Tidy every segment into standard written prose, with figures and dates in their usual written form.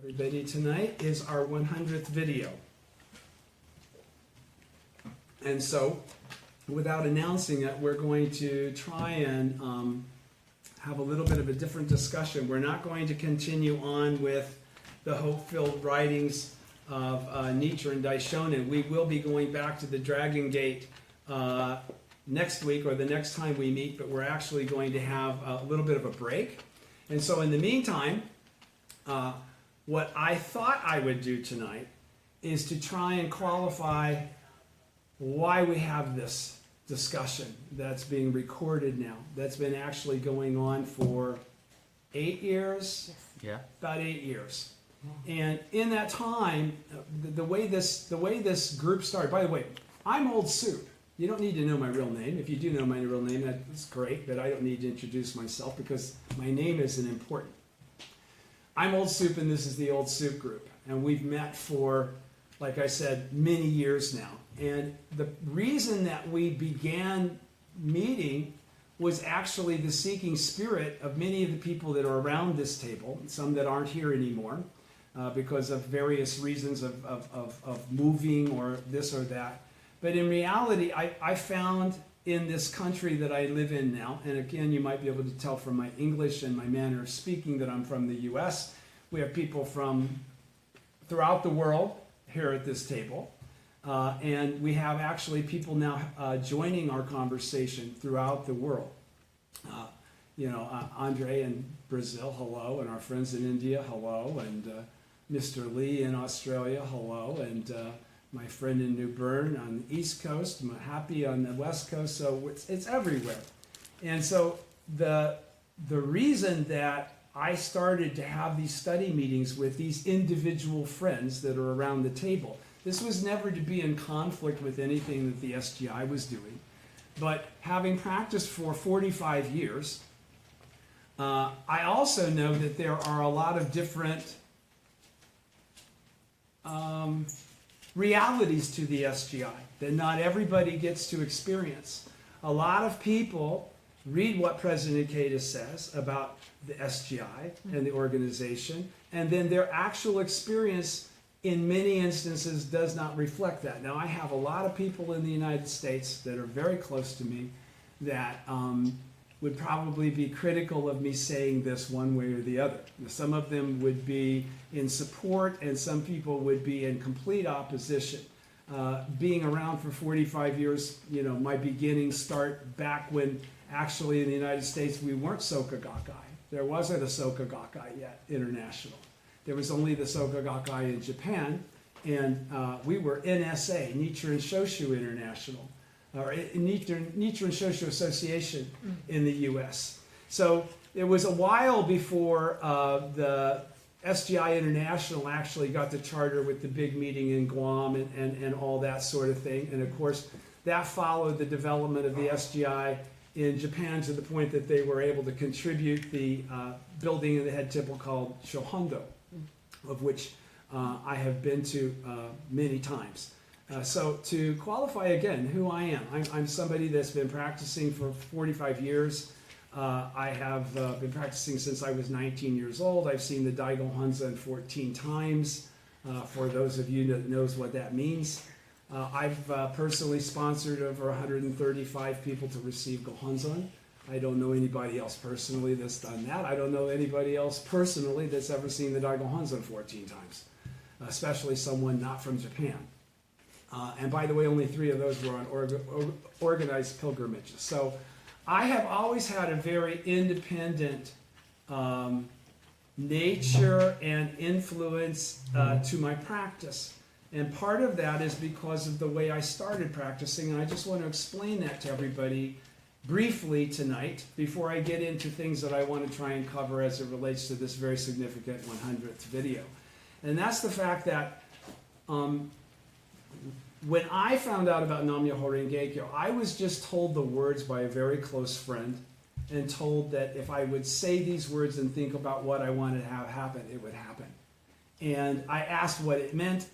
Everybody, tonight is our 100th video. And so, without announcing it, we're going to try and have a little bit of a different discussion. We're not going to continue on with the hope-filled writings of Nichiren Daishonin. We will be going back to the Dragon Gate next week or the next time we meet, but we're actually going to have a little bit of a break. And so in the meantime, what I thought I would do tonight is to try and qualify why we have this discussion that's being recorded now. That's been actually going on for 8 years? Yeah. About 8 years. And in that time, the way this group started, by the way, I'm Old Soup. You don't need to know my real name. If you do know my real name, that's great, but I don't need to introduce myself because my name isn't important. I'm Old Soup, and this is the Old Soup group. And we've met for, like I said, many years now. And the reason that we began meeting was actually the seeking spirit of many of the people that are around this table, some that aren't here anymore, because of various reasons of moving or this or that. But in reality, I found in this country that I live in now, and again, you might be able to tell from my English and my manner of speaking that I'm from the U.S. We have people from throughout the world here at this table. And we have actually people now joining our conversation throughout the world. Andre in Brazil, hello, and our friends in India, hello, and Mr. Lee in Australia, hello, and my friend in New Bern on the East Coast, Happy on the West Coast, so it's everywhere. And so the reason that I started to have these study meetings with these individual friends that are around the table, this was never to be in conflict with anything that the SGI was doing. But having practiced for 45 years, I also know that there are a lot of different realities to the SGI that not everybody gets to experience. A lot of people read what President Ikeda says about the SGI and the organization, and then their actual experience in many instances does not reflect that. Now, I have a lot of people in the United States that are very close to me that would probably be critical of me saying this one way or the other. Some of them would be in support, and some people would be in complete opposition. Being around for 45 years, my beginnings start back when actually in the United States we weren't Soka Gakkai. There wasn't a Soka Gakkai yet, international. There was only the Soka Gakkai in Japan, and we were NSA, Nichiren Shoshu International, or Nichiren Shoshu Association in the U.S. So it was a while before the SGI International actually got the charter with the big meeting in Guam and all that sort of thing. And of course, that followed the development of the SGI in Japan to the point that they were able to contribute the building in the head temple called Shohondo, of which I have been to many times. So to qualify again who I am, I'm somebody that's been practicing for 45 years. I have been practicing since I was 19 years old. I've seen the Gohonzon 14 times, for those of you that knows what that means. I've personally sponsored over 135 people to receive Gohonzon. I don't know anybody else personally that's done that. I don't know anybody else personally that's ever seen the Gohonzon 14 times, especially someone not from Japan. And by the way, only 3 of those were on organized pilgrimages. So I have always had a very independent nature and influence to my practice. And part of that is because of the way I started practicing, and I just want to explain that to everybody briefly tonight before I get into things that I want to try and cover as it relates to this very significant 100th video. And that's the fact that when I found out about nam-myoho-renge-kyo, I was just told the words by a very close friend and told that if I would say these words and think about what I wanted to have happen, it would happen. And I asked what it meant.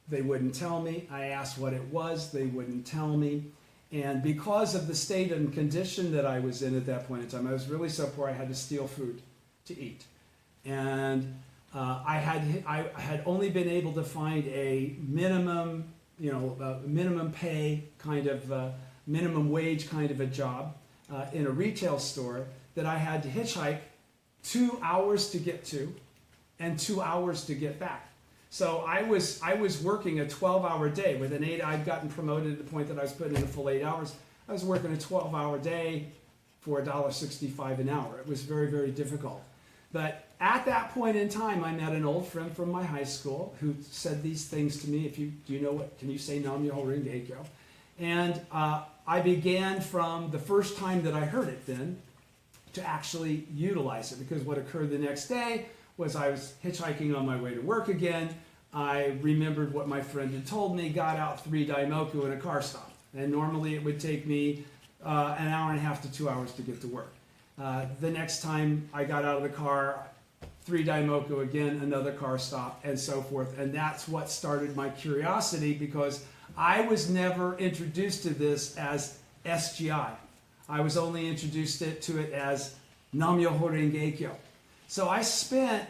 They wouldn't tell me. I asked what it was. They wouldn't tell me. And because of the state and condition that I was in at that point in time, I was really so poor I had to steal food to eat. And I had only been able to find a minimum, minimum pay kind of, minimum wage kind of a job in a retail store that I had to hitchhike 2 hours to get to and 2 hours to get back. So I was working a 12-hour day with an 8. I'd gotten promoted to the point that I was putting in a full 8 hours. I was working a 12-hour day for $1.65 an hour. It was very, very difficult. But at that point in time, I met an old friend from my high school who said these things to me. Can you say nam-myoho-renge-kyo? And I began from the first time that I heard it then to actually utilize it, because what occurred the next day was I was hitchhiking on my way to work again. I remembered what my friend had told me, got out 3 daimoku in a car stop. And normally it would take me an hour and a half to 2 hours to get to work. The next time I got out of the car, 3 daimoku again, another car stop, and so forth. And that's what started my curiosity, because I was never introduced to this as SGI. I was only introduced to it as nam-myoho-renge-kyo. So I spent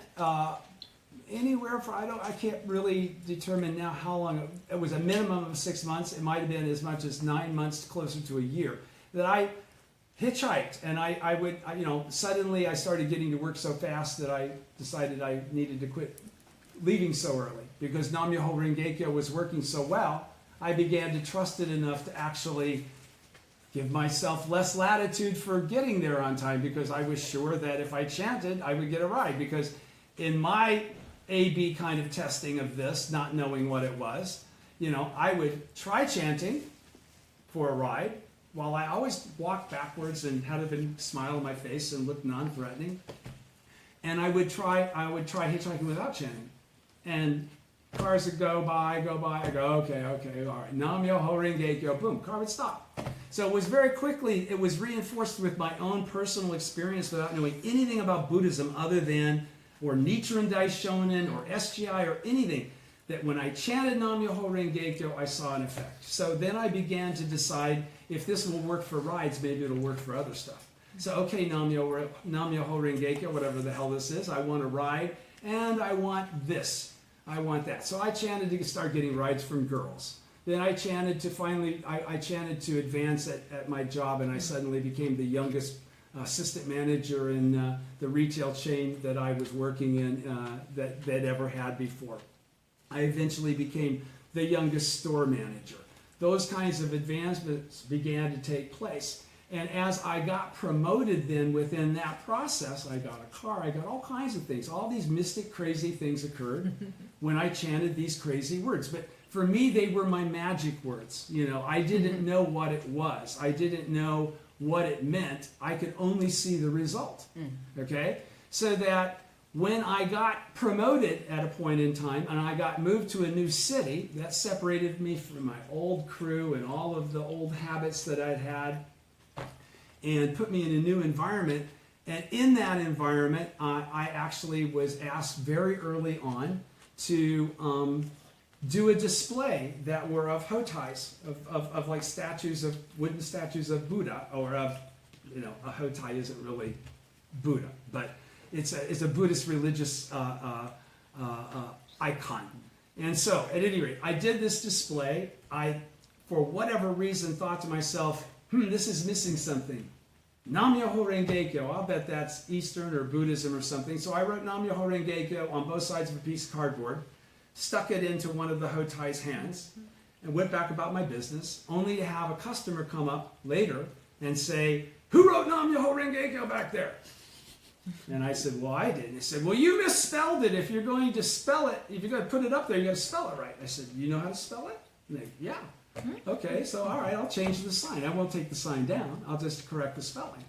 anywhere for, I can't really determine now how long, it was a minimum of 6 months. It might have been as much as 9 months, closer to a year, that I hitchhiked. And I would, suddenly I started getting to work so fast that I decided I needed to quit leaving so early, because nam-myoho-renge-kyo was working so well. I began to trust it enough to actually give myself less latitude for getting there on time, because I was sure that if I chanted, I would get a ride. Because in my A-B kind of testing of this, not knowing what it was, I would try chanting for a ride, while I always walked backwards and had a big smile on my face and looked non-threatening. And I would try hitchhiking without chanting. And cars would go by, I go, okay, all right, nam-myoho-renge-kyo, boom, car would stop. So it was very quickly, it was reinforced with my own personal experience without knowing anything about Buddhism other than, or Nichiren Daishonin, or SGI, or anything, that when I chanted nam-myoho-renge-kyo, I saw an effect. So then I began to decide, if this will work for rides, maybe it'll work for other stuff. So, okay, nam-myoho-renge-kyo, whatever the hell this is, I want a ride, and I want this. I want that. So I chanted to start getting rides from girls. Then I chanted to I chanted to advance at my job, and I suddenly became the youngest assistant manager in the retail chain that I was working in that ever had before. I eventually became the youngest store manager. Those kinds of advancements began to take place. And as I got promoted then within that process, I got a car, I got all kinds of things. All these mystic, crazy things occurred when I chanted these crazy words. But for me, they were my magic words. I didn't know what it was. I didn't know what it meant. I could only see the result. Okay? So that when I got promoted at a point in time and I got moved to a new city, that separated me from my old crew and all of the old habits that I'd had, and put me in a new environment. And in that environment, I actually was asked very early on to do a display that were of hotais, of like wooden statues of Buddha, or of, a hotai isn't really Buddha, but it's a Buddhist religious icon. And so, at any rate, I did this display. I, for whatever reason, thought to myself, this is missing something. Nam-myoho-renge-kyo, I'll bet that's Eastern or Buddhism or something. So I wrote Nam-myoho-renge-kyo on both sides of a piece of cardboard, stuck it into one of the hotai's hands, and went back about my business, only to have a customer come up later and say, "Who wrote Nam-myoho-renge-kyo back there?" And I said, "Well, I did." And they said, "Well, you misspelled it. If you're going to spell it, if you're going to put it up there, you got to spell it right." I said, "You know how to spell it?" And they, "Yeah." Okay, so all right, I'll change the sign. I won't take the sign down. I'll just correct the spelling.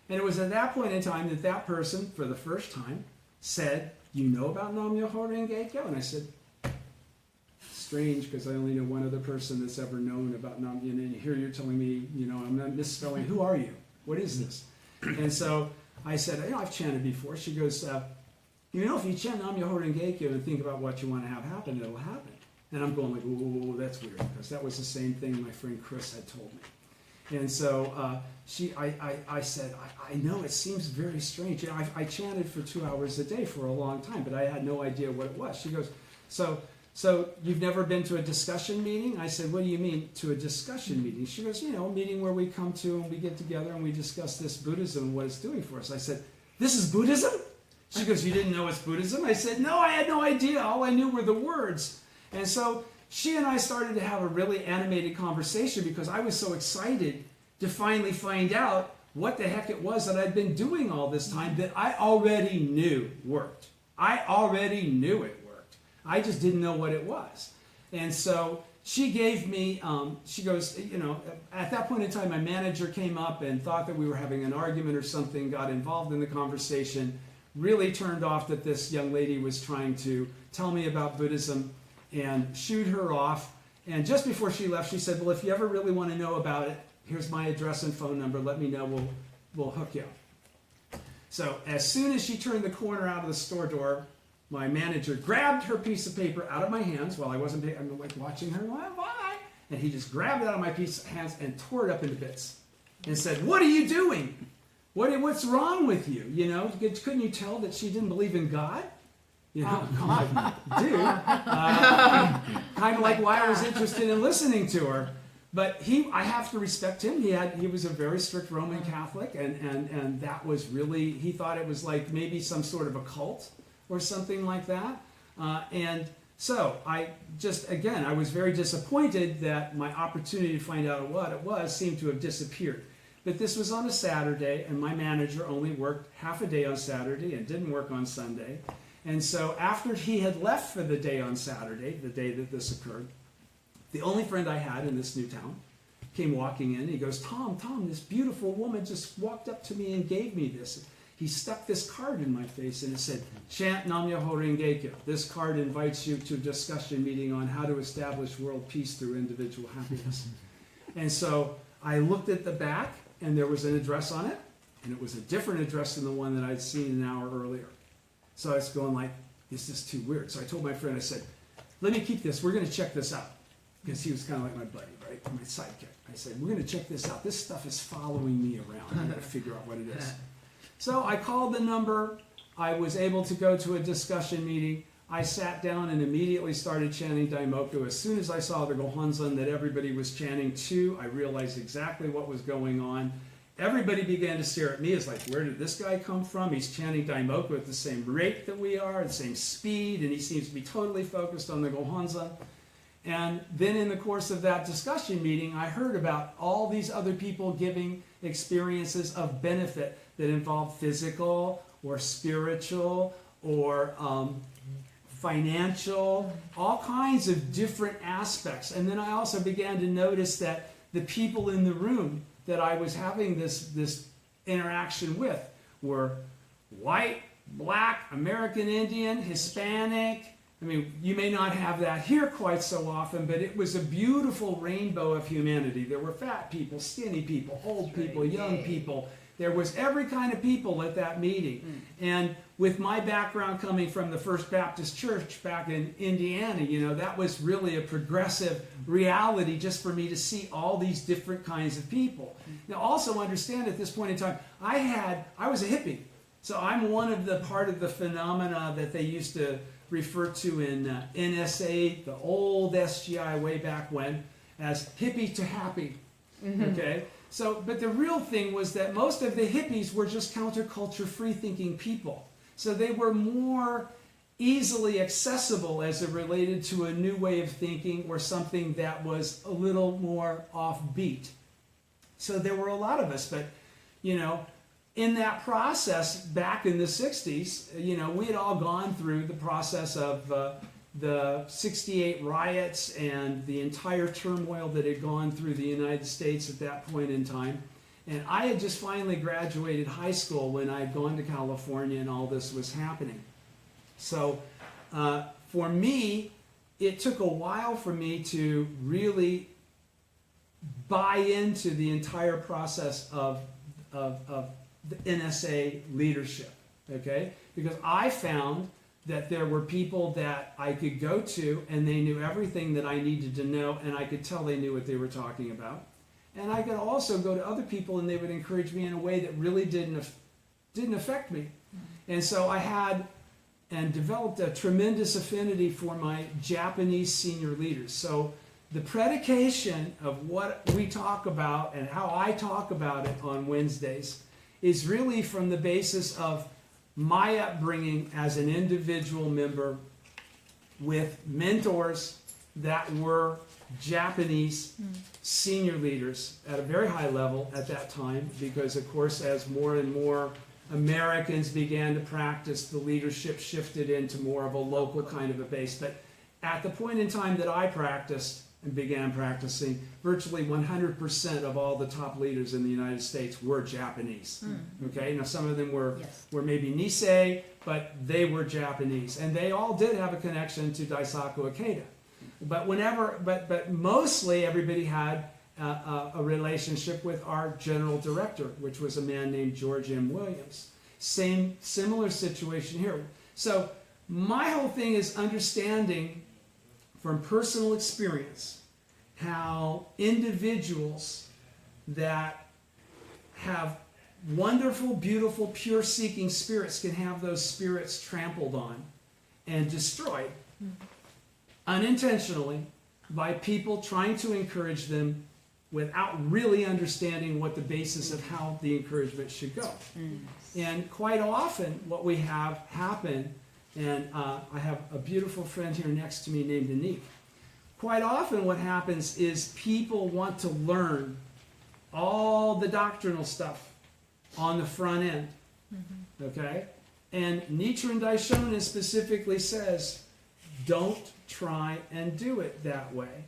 And it was at that point in time that that person, for the first time, said, "You know about nam-myoho-renge-kyo?" And I said, strange, because I only know one other person that's ever known about nam-myoho, and here you're telling me, I'm not misspelling. Who are you? What is this? And so I said, I've chanted before. She goes, if you chant nam-myoho-renge-kyo and think about what you want to have happen, it'll happen. And I'm going like, "Whoa, that's weird," because that was the same thing my friend Chris had told me. And so I said, I know it seems very strange. You know, I chanted for 2 hours a day for a long time, but I had no idea what it was. She goes, so you've never been to a discussion meeting? I said, what do you mean to a discussion meeting? She goes, you know, a meeting where we come to and we get together and we discuss this Buddhism and what it's doing for us. I said, this is Buddhism? She goes, you didn't know it's Buddhism? I said, no, I had no idea. All I knew were the words. And so she and I started to have a really animated conversation because I was so excited to finally find out what the heck it was that I'd been doing all this time that I already knew worked. I already knew it worked. I just didn't know what it was. And so she gave me, she goes, you know, at that point in time, my manager came up and thought that we were having an argument or something, got involved in the conversation, really turned off that this young lady was trying to tell me about Buddhism and shooed her off. And just before she left, she said, well, if you ever really want to know about it, here's my address and phone number. Let me know. We'll hook you up. So as soon as she turned the corner out of the store door, my manager grabbed her piece of paper out of my hands while I wasn't paying. I'm like watching her. Bye. And he just grabbed it out of my hands and tore it up into bits and said, what are you doing? What's wrong with you? You know, couldn't you tell that she didn't believe in God? You know, God, dude. Kind of like why I was interested in listening to her. But I have to respect him. He was a very strict Roman Catholic, and that was really, he thought it was like maybe some sort of a cult or something like that. And so I was very disappointed that my opportunity to find out what it was seemed to have disappeared. But this was on a Saturday, and my manager only worked half a day on Saturday and didn't work on Sunday. And so after he had left for the day on Saturday, the day that this occurred, the only friend I had in this new town came walking in. He goes, Tom, this beautiful woman just walked up to me and gave me this. He stuck this card in my face and it said, chant nam-myoho-renge-kyo. This card invites you to a discussion meeting on how to establish world peace through individual happiness. And so I looked at the back and there was an address on it, and it was a different address than the one that I'd seen an hour earlier. So I was going like, this is too weird. So I told my friend, I said, let me keep this. We're going to check this out. Because he was kind of like my buddy, right? My sidekick. I said, we're going to check this out. This stuff is following me around. I'm going to figure out what it is. So I called the number. I was able to go to a discussion meeting. I sat down and immediately started chanting Daimoku. As soon as I saw the Gohonzon that everybody was chanting to, I realized exactly what was going on. Everybody began to stare at me as like, where did this guy come from? He's chanting Daimoku at the same rate that we are, the same speed, and he seems to be totally focused on the Gohonzon. And then in the course of that discussion meeting, I heard about all these other people giving experiences of benefit that involve physical or spiritual or financial, all kinds of different aspects. And then I also began to notice that the people in the room that I was having this interaction with were white, black, American Indian, Hispanic. I mean, you may not have that here quite so often, but it was a beautiful rainbow of humanity. There were fat people, skinny people, old people, young people. There was every kind of people at that meeting. And with my background coming from the First Baptist Church back in Indiana, you know, that was really a progressive reality just for me to see all these different kinds of people. Now, also understand at this point in time, I was a hippie. So I'm one of the part of the phenomena that they used to refer to in NSA, the old SGI way back when, as hippie to happy. Okay? So, but the real thing was that most of the hippies were just counterculture, free-thinking people. So they were more easily accessible as it related to a new way of thinking or something that was a little more offbeat. So there were a lot of us, but, you know, in that process back in the 60s, you know, we had all gone through the process of the 68 riots and the entire turmoil that had gone through the United States at that point in time. And I had just finally graduated high school when I had gone to California and all this was happening. So for me, it took a while for me to really buy into the entire process of the NSA leadership, okay? Because I found that there were people that I could go to and they knew everything that I needed to know, and I could tell they knew what they were talking about. and I could also go to other people and they would encourage me in a way that really didn't affect me. And so I had and developed a tremendous affinity for my Japanese senior leaders. So the predication of what we talk about and how I talk about it on Wednesdays is really from the basis of my upbringing as an individual member with mentors that were Japanese senior leaders at a very high level at that time, because of course as more and more Americans began to practice, the leadership shifted into more of a local kind of a base. But at the point in time that I practiced and began practicing, virtually 100% of all the top leaders in the United States were Japanese. Okay, now some of them were maybe Nisei, but they were Japanese, and they all did have a connection to Daisaku Ikeda. But mostly everybody had a relationship with our general director, which was a man named George M. Williams. Similar situation here. So my whole thing is understanding from personal experience how individuals that have wonderful, beautiful, pure seeking spirits can have those spirits trampled on and destroyed unintentionally by people trying to encourage them without really understanding what the basis of how the encouragement should go. And quite often what we have happen, and I have a beautiful friend here next to me named Anik. Quite often what happens is people want to learn all the doctrinal stuff on the front end. Okay? And Nichiren Daishonin specifically says, don't try and do it that way.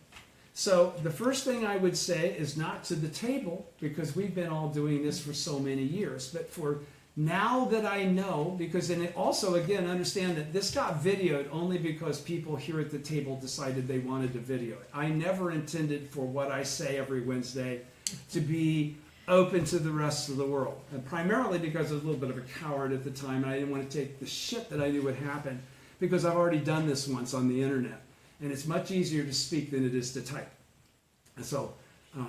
So the first thing I would say is not to the table, because we've been all doing this for so many years, but for now that I know, because, and it also, again, understand that this got videoed only because people here at the table decided they wanted to video it. I never intended for what I say every Wednesday to be open to the rest of the world. And primarily because I was a little bit of a coward at the time, and I didn't want to take the shit that I knew would happen, because I've already done this once on the internet. And it's much easier to speak than it is to type. And so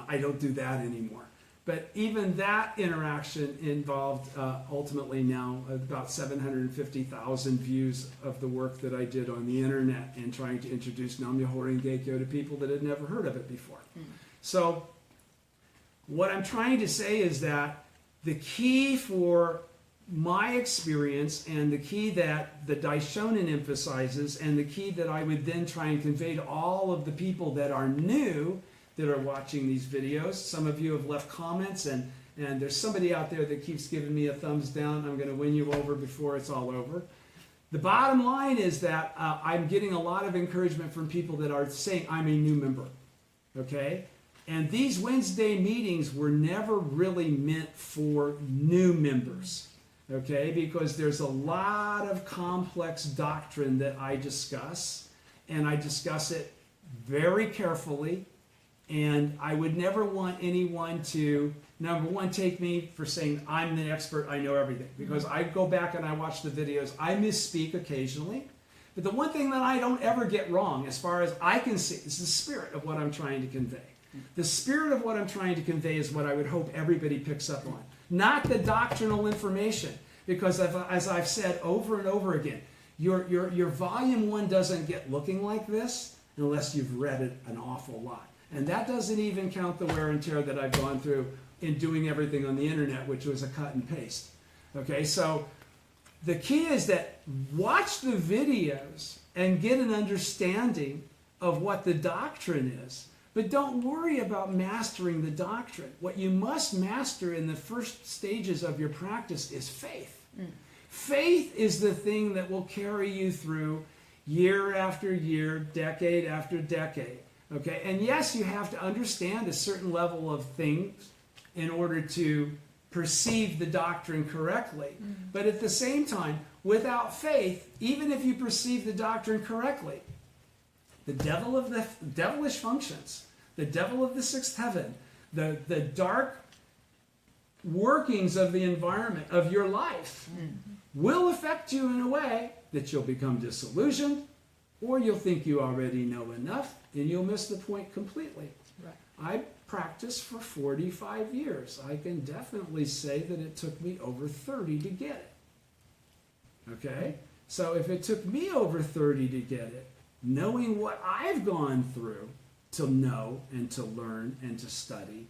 I don't do that anymore. But even that interaction involved ultimately now about 750,000 views of the work that I did on the internet in trying to introduce nam-myoho-renge-kyo to people that had never heard of it before. So what I'm trying to say is that the key for my experience, and the key that the Daishonin emphasizes, and the key that I would then try and convey to all of the people that are new that are watching these videos. Some of you have left comments, and there's somebody out there that keeps giving me a thumbs down. I'm going to win you over before it's all over. The bottom line is that I'm getting a lot of encouragement from people that are saying, I'm a new member. Okay? And these Wednesday meetings were never really meant for new members. Okay, because there's a lot of complex doctrine that I discuss, and I discuss it very carefully, and I would never want anyone to, number one, take me for saying I'm the expert, I know everything, because I go back and I watch the videos, I misspeak occasionally, but the one thing that I don't ever get wrong, as far as I can see, is the spirit of what I'm trying to convey. The spirit of what I'm trying to convey is what I would hope everybody picks up on. Not the doctrinal information, because as I've said over and over again, your volume 1 doesn't get looking like this unless you've read it an awful lot. And that doesn't even count the wear and tear that I've gone through in doing everything on the internet, which was a cut and paste. Okay, so the key is that watch the videos and get an understanding of what the doctrine is. But don't worry about mastering the doctrine. What you must master in the first stages of your practice is faith. Faith is the thing that will carry you through year after year, decade after decade. Okay? And yes, you have to understand a certain level of things in order to perceive the doctrine correctly. But at the same time, without faith, even if you perceive the doctrine correctly, the devilish functions, the devil of the sixth heaven, the dark workings of the environment of your life will affect you in a way that you'll become disillusioned, or you'll think you already know enough, and you'll miss the point completely. Right. I practiced for 45 years. I can definitely say that it took me over 30 to get it. Okay? So if it took me over 30 to get it, knowing what I've gone through to know and to learn and to study,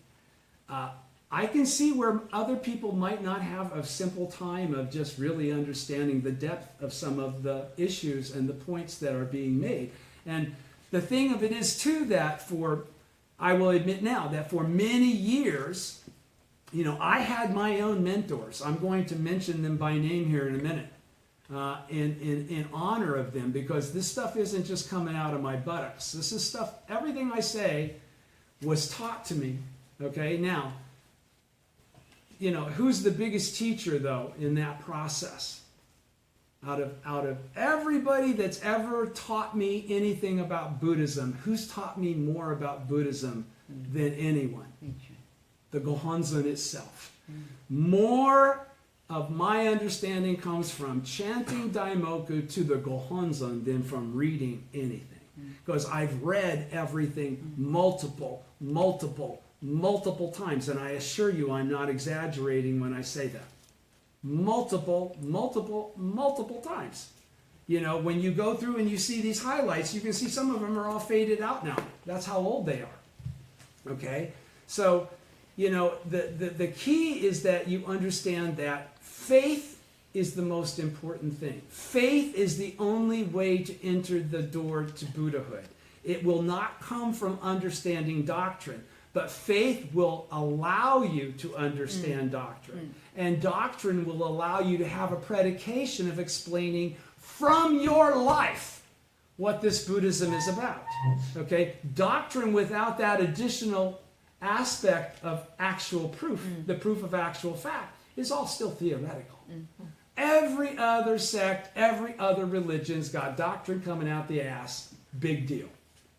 I can see where other people might not have a simple time of just really understanding the depth of some of the issues and the points that are being made. And the thing of it is, too, that I will admit now, that for many years, I had my own mentors. I'm going to mention them by name here in a minute, in honor of them, because this stuff isn't just coming out of my buttocks. This is stuff, everything I say was taught to me. Okay, now, who's the biggest teacher, though, in that process? Out of everybody that's ever taught me anything about Buddhism, who's taught me more about Buddhism than anyone? The Gohonzon itself. More of my understanding comes from chanting Daimoku to the Gohonzon than from reading anything. Because I've read everything multiple times, and I assure you I'm not exaggerating when I say that. Multiple times. When you go through and you see these highlights, you can see some of them are all faded out now. That's how old they are. Okay? So, the key is that you understand that faith is the most important thing. Faith is the only way to enter the door to Buddhahood. It will not come from understanding doctrine, but faith will allow you to understand doctrine. And doctrine will allow you to have a predication of explaining from your life what this Buddhism is about. Okay? Doctrine without that additional aspect of actual proof, the proof of actual fact, is all still theoretical. Every other sect, every other religion's got doctrine coming out the ass. Big deal.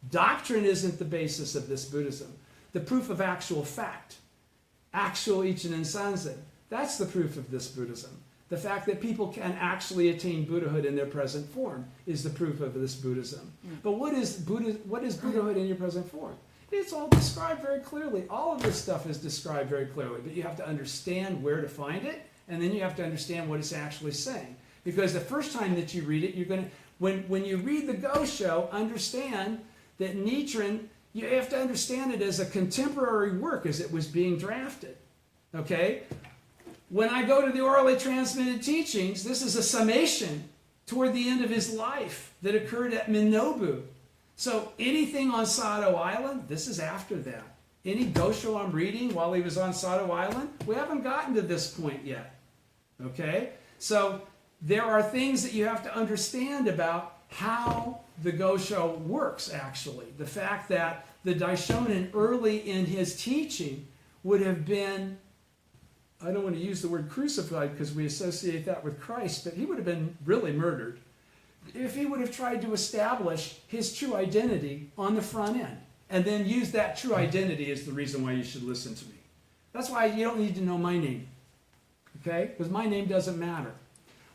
Doctrine isn't the basis of this Buddhism. The proof of actual fact, actual Ichinen Sanzen, that's the proof of this Buddhism. The fact that people can actually attain Buddhahood in their present form is the proof of this Buddhism. But what is Buddhahood in your present form? It's all described very clearly. All of this stuff is described very clearly, but you have to understand where to find it, and then you have to understand what it's actually saying. Because the first time that you read it, you're going to, when you read the Gosho, understand that Nichiren, you have to understand it as a contemporary work as it was being drafted. Okay? When I go to the orally transmitted teachings, this is a summation toward the end of his life that occurred at Minobu. So anything on Sado Island, this is after that. Any Gosho I'm reading while he was on Sado Island, we haven't gotten to this point yet. Okay? So there are things that you have to understand about how the Gosho works, actually. The fact that the Daishonin early in his teaching would have been, I don't want to use the word crucified because we associate that with Christ, but he would have been really murdered if he would have tried to establish his true identity on the front end and then use that true identity as the reason why you should listen to me. That's why you don't need to know my name, okay? Because my name doesn't matter.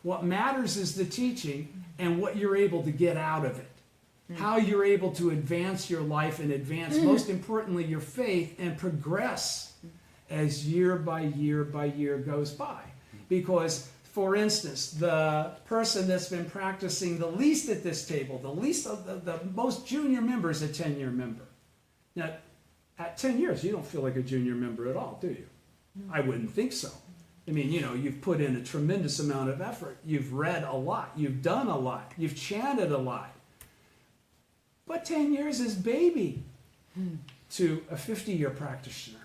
What matters is the teaching and what you're able to get out of it. How you're able to advance your life and advance, most importantly, your faith and progress as year by year by year goes by. Because, for instance, the person that's been practicing the least at this table, the most junior member is a 10-year member. Now, at 10 years, you don't feel like a junior member at all, do you? I wouldn't think so. I mean, you've put in a tremendous amount of effort. You've read a lot. You've done a lot. You've chanted a lot. But 10 years is baby to a 50-year practitioner.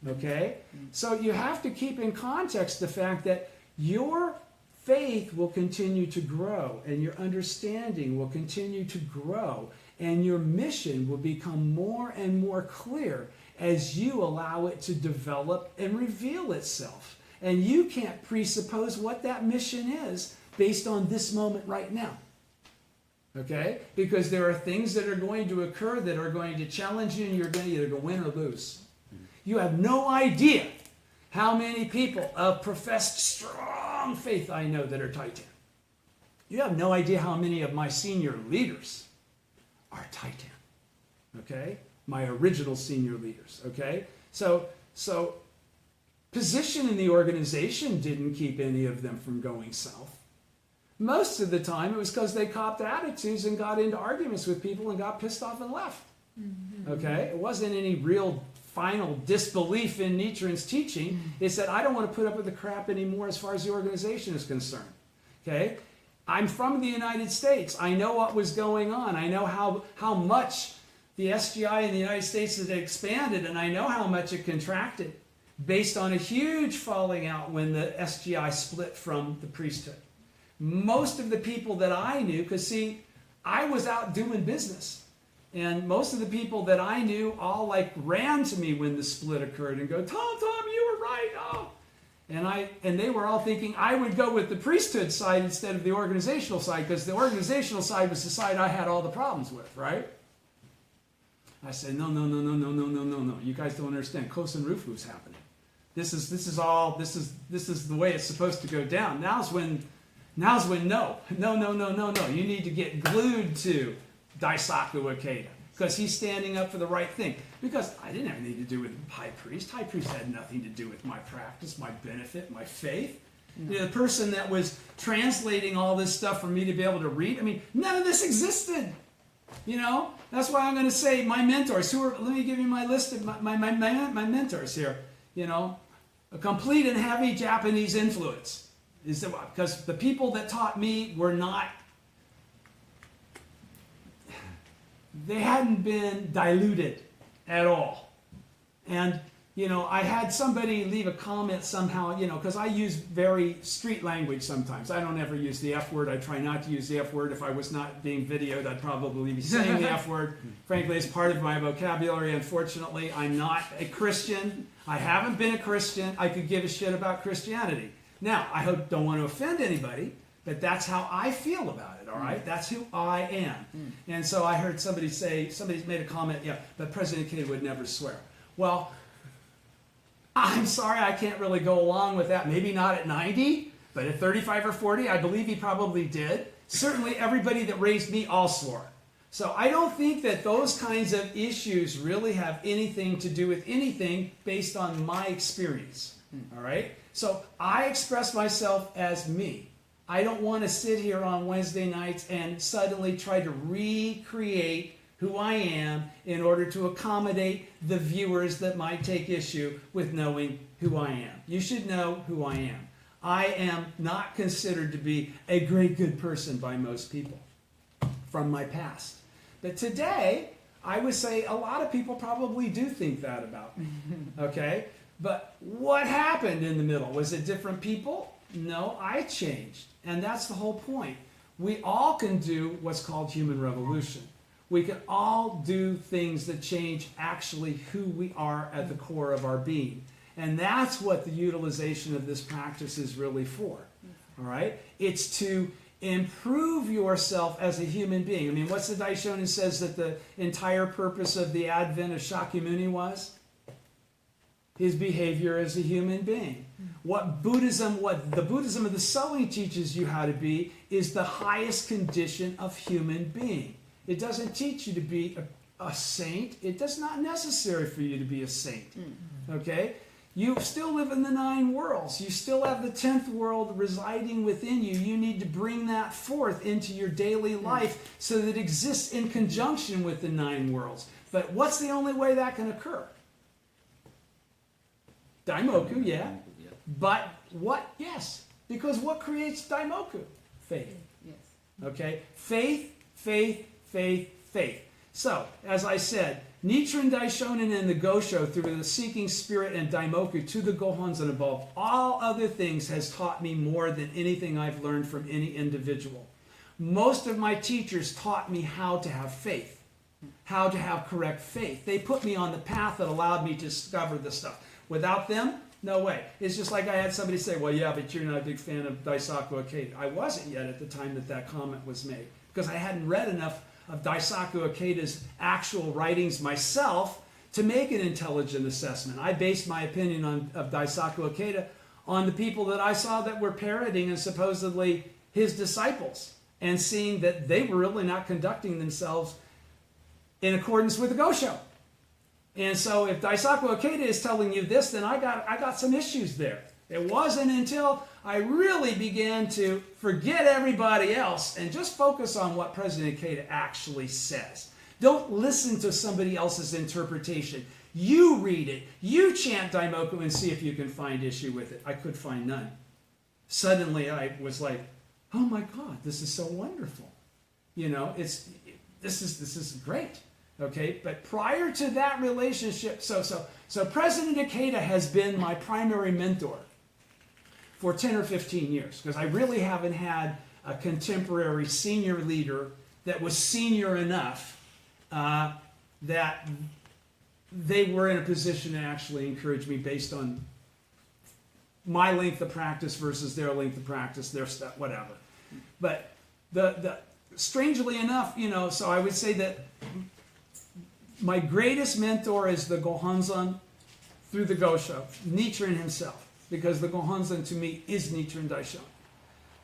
Okay? So you have to keep in context the fact that your faith will continue to grow and your understanding will continue to grow and your mission will become more and more clear as you allow it to develop and reveal itself. And you can't presuppose what that mission is based on this moment right now. Okay? Because there are things that are going to occur that are going to challenge you and you're going to either go win or lose. You have no idea how many people of professed strong faith I know that are Titan. You have no idea how many of my senior leaders are Titan. Okay? my original senior leaders, okay? So position in the organization didn't keep any of them from going south. Most of the time, it was because they copped attitudes and got into arguments with people and got pissed off and left. Mm-hmm. Okay? It wasn't any real final disbelief in Nichiren's teaching. Mm-hmm. It's that I don't want to put up with the crap anymore as far as the organization is concerned. Okay? I'm from the United States. I know what was going on. I know how much the SGI in the United States has expanded, and I know how much it contracted based on a huge falling out when the SGI split from the priesthood. Most of the people that I knew, because see, I was out doing business, and most of the people that I knew all like ran to me when the split occurred and go, Tom, you were right, oh. And they were all thinking I would go with the priesthood side instead of the organizational side, because the organizational side was the side I had all the problems with, right? I said, no. You guys don't understand. Kosen Rufu is happening. This is the way it's supposed to go down. Now's when no. You need to get glued to Daisaku Ikeda, because he's standing up for the right thing. Because I didn't have anything to do with high priest. High priest had nothing to do with my practice, my benefit, my faith. No. You know, the person that was translating all this stuff for me to be able to read, I mean, none of this existed. You know, that's why I'm going to say my mentors. Let me give you my list of my mentors here. You know, a complete and heavy Japanese influence. Is that because the people that taught me were not, they hadn't been diluted at all. And, you know, I had somebody leave a comment somehow, you know, because I use very street language sometimes. I don't ever use the F word. I try not to use the F word. If I was not being videoed, I'd probably be saying the F word. Frankly, it's part of my vocabulary. Unfortunately, I'm not a Christian. I haven't been a Christian. I could give a shit about Christianity. Now, I don't want to offend anybody, but that's how I feel about it, all right? That's who I am. And so I heard somebody made a comment, yeah, but President Ikeda would never swear. Well, I'm sorry, I can't really go along with that. Maybe not at 90, but at 35 or 40, I believe he probably did. Certainly everybody that raised me all swore. So I don't think that those kinds of issues really have anything to do with anything based on my experience, all right? So I express myself as me. I don't want to sit here on Wednesday nights and suddenly try to recreate who I am in order to accommodate the viewers that might take issue with knowing who I am. You should know who I am. I am not considered to be a great good person by most people from my past. But today, I would say a lot of people probably do think that about me. Okay? But what happened in the middle? Was it different people? No, I changed. And that's the whole point. We all can do what's called human revolution. We can all do things that change actually who we are at the core of our being. And that's what the utilization of this practice is really for. All right? It's to improve yourself as a human being. I mean, what's the Daishonin says that the entire purpose of the advent of Shakyamuni was? His behavior as a human being. What the Buddhism of the Sewing teaches you how to be is the highest condition of human being. It doesn't teach you to be a saint. It does not necessary for you to be a saint. Okay? You still live in the 9 worlds. You still have the 10th world residing within you. You need to bring that forth into your daily life so that it exists in conjunction with the 9 worlds. But what's the only way that can occur? Daimoku, yeah. But what? Yes. Because what creates Daimoku? Faith. Yes. Okay? Faith. So, as I said, Nichiren Daishonin and the Gosho, through the seeking spirit and Daimoku to the Gohonzon above all other things, has taught me more than anything I've learned from any individual. Most of my teachers taught me how to have faith, how to have correct faith. They put me on the path that allowed me to discover this stuff. Without them, no way. It's just like I had somebody say, well, yeah, but you're not a big fan of Daisaku Ikeda. I wasn't yet at the time that comment was made, because I hadn't read enough of Daisaku Ikeda's actual writings myself to make an intelligent assessment. I based my opinion of Daisaku Ikeda on the people that I saw that were parroting and supposedly his disciples, and seeing that they were really not conducting themselves in accordance with the Gosho. And so if Daisaku Ikeda is telling you this, then I got some issues there. It wasn't until I really began to forget everybody else and just focus on what President Ikeda actually says. Don't listen to somebody else's interpretation. You read it. You chant Daimoku and see if you can find issue with it. I could find none. Suddenly I was like, oh my God, this is so wonderful. You know, this is great. Okay, but prior to that relationship, so President Ikeda has been my primary mentor for 10 or 15 years, because I really haven't had a contemporary senior leader that was senior enough that they were in a position to actually encourage me based on my length of practice versus their length of practice, their stuff, whatever. But the strangely enough, you know, so I would say that my greatest mentor is the Gohonzon through the Gosho, Nichiren himself, because the Gohonzon to me is Nichiren Daishonin.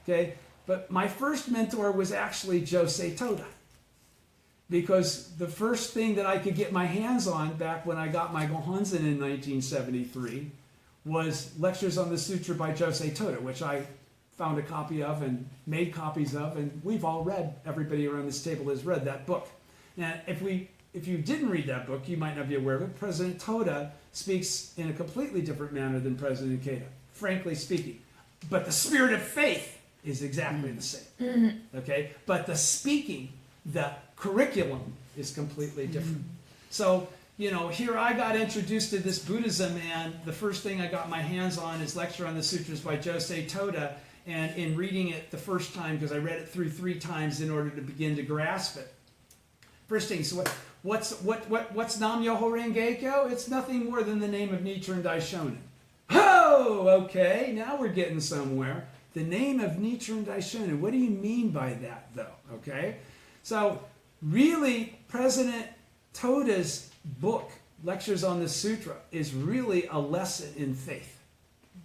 Okay, but my first mentor was actually Josei Toda, because the first thing that I could get my hands on back when I got my Gohonzon in 1973 was Lectures on the Sutra by Josei Toda, which I found a copy of and made copies of, and we've all read, everybody around this table has read that book. Now, if you didn't read that book, you might not be aware of it. President Toda speaks in a completely different manner than President Ikeda, frankly speaking. But the spirit of faith is exactly the same. Okay? But the speaking, the curriculum is completely different. So, you know, here I got introduced to this Buddhism, and the first thing I got my hands on is Lecture on the Sutras by Josei Toda. And in reading it the first time, because I read it through 3 times in order to begin to grasp it. First thing, so what's nam-myoho-renge-kyo? It's nothing more than the name of Nichiren Daishonin. Oh, okay, now we're getting somewhere. The name of Nichiren Daishonin. What do you mean by that, though? Okay, so really, President Toda's book, Lectures on the Sutra, is really a lesson in faith.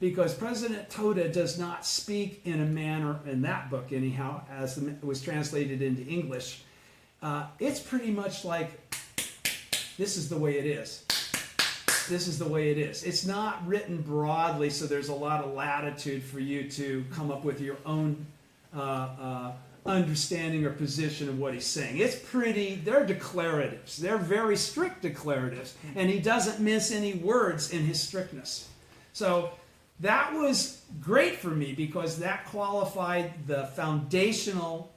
Because President Toda does not speak in a manner, in that book anyhow, as it was translated into English. It's pretty much like, this is the way it is. This is the way it is. It's not written broadly, so there's a lot of latitude for you to come up with your own understanding or position of what he's saying. It's pretty, they're declaratives. They're very strict declaratives, and he doesn't miss any words in his strictness. So that was great for me, because that qualified the foundational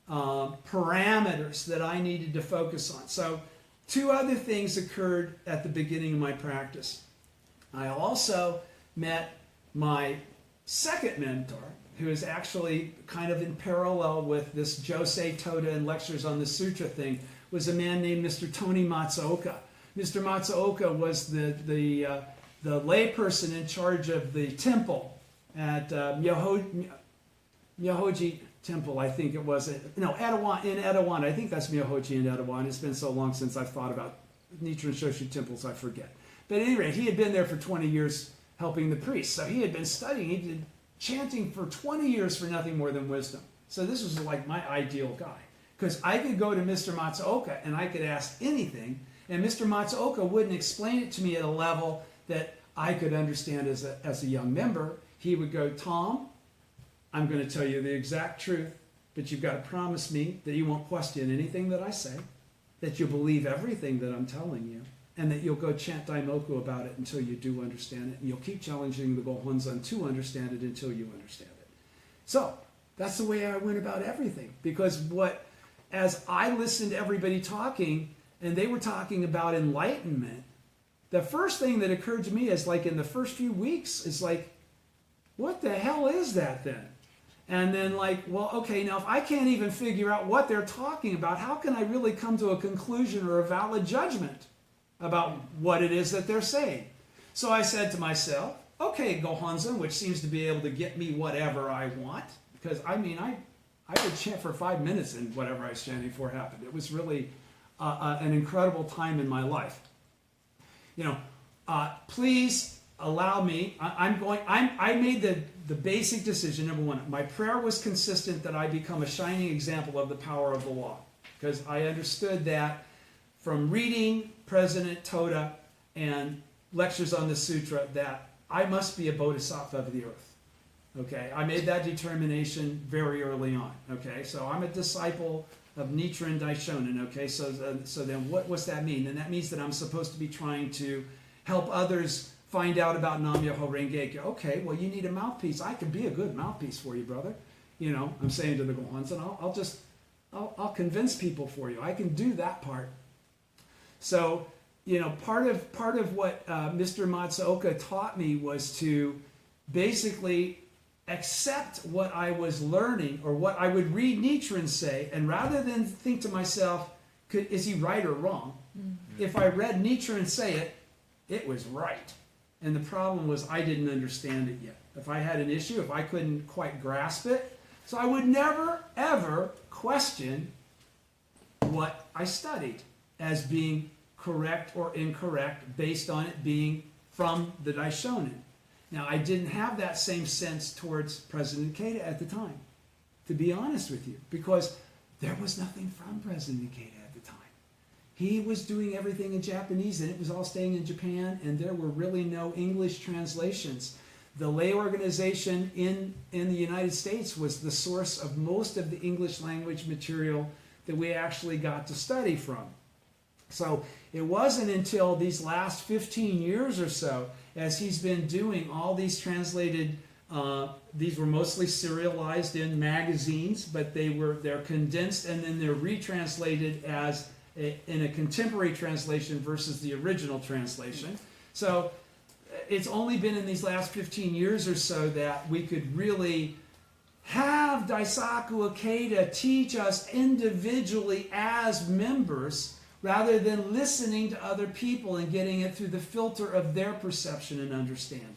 parameters that I needed to focus on. So 2 other things occurred at the beginning of my practice. I also met my second mentor, who is actually kind of in parallel with this Josei Toda and Lectures on the Sutra thing, was a man named Mr. Tony Matsuoka. Mr. Matsuoka was the layperson in charge of the temple at Myohoji Temple, I think it was. No, Etowah, in Etowah. I think that's Myohoji in Etowah. It's been so long since I've thought about Nichiren Shoshu temples, I forget. But at any rate, he had been there for 20 years helping the priests. So he had been studying. He did chanting for 20 years for nothing more than wisdom. So this was like my ideal guy. Because I could go to Mr. Matsuoka and I could ask anything, and Mr. Matsuoka wouldn't explain it to me at a level that I could understand as a young member. He would go, Tom, I'm going to tell you the exact truth, but you've got to promise me that you won't question anything that I say, that you'll believe everything that I'm telling you, and that you'll go chant Daimoku about it until you do understand it, and you'll keep challenging the Gohonzon to understand it until you understand it. So that's the way I went about everything, because as I listened to everybody talking, and they were talking about enlightenment, the first thing that occurred to me is, like, in the first few weeks, is like, what the hell is that then? And then, like, well, okay, now if I can't even figure out what they're talking about, how can I really come to a conclusion or a valid judgment about what it is that they're saying? So I said to myself, okay, Gohonzon, which seems to be able to get me whatever I want, because, I mean, I would chant for 5 minutes and whatever I was chanting for happened. It was really an incredible time in my life. You know, please allow me, I made the basic decision, number one, my prayer was consistent that I become a shining example of the power of the law. Because I understood that from reading President Toda and lectures on the sutra that I must be a bodhisattva of the earth. Okay, I made that determination very early on. Okay, so I'm a disciple of Nichiren Daishonin. Okay, so then what's that mean? And that means that I'm supposed to be trying to help others find out about nam-myoho-renge-kyo. Okay, well, you need a mouthpiece. I can be a good mouthpiece for you, brother. You know, I'm saying to the Gohonzon, I'll convince people for you. I can do that part. So, you know, part of what Mr. Matsuoka taught me was to basically accept what I was learning or what I would read Nichiren say, and rather than think to myself, is he right or wrong? Mm-hmm. If I read Nichiren say it, it was right. And the problem was I didn't understand it yet. If I had an issue, if I couldn't quite grasp it, so I would never, ever question what I studied as being correct or incorrect based on it being from the Daishonin. Now, I didn't have that same sense towards President Ikeda at the time, to be honest with you, because there was nothing from President Ikeda at the time. He was doing everything in Japanese, and it was all staying in Japan, and there were really no English translations. The lay organization in the United States was the source of most of the English language material that we actually got to study from. So it wasn't until these last 15 years or so, as he's been doing all these translated, these were mostly serialized in magazines, but they're condensed and then they're retranslated in a contemporary translation versus the original translation. So it's only been in these last 15 years or so that we could really have Daisaku Ikeda teach us individually as members, rather than listening to other people and getting it through the filter of their perception and understanding.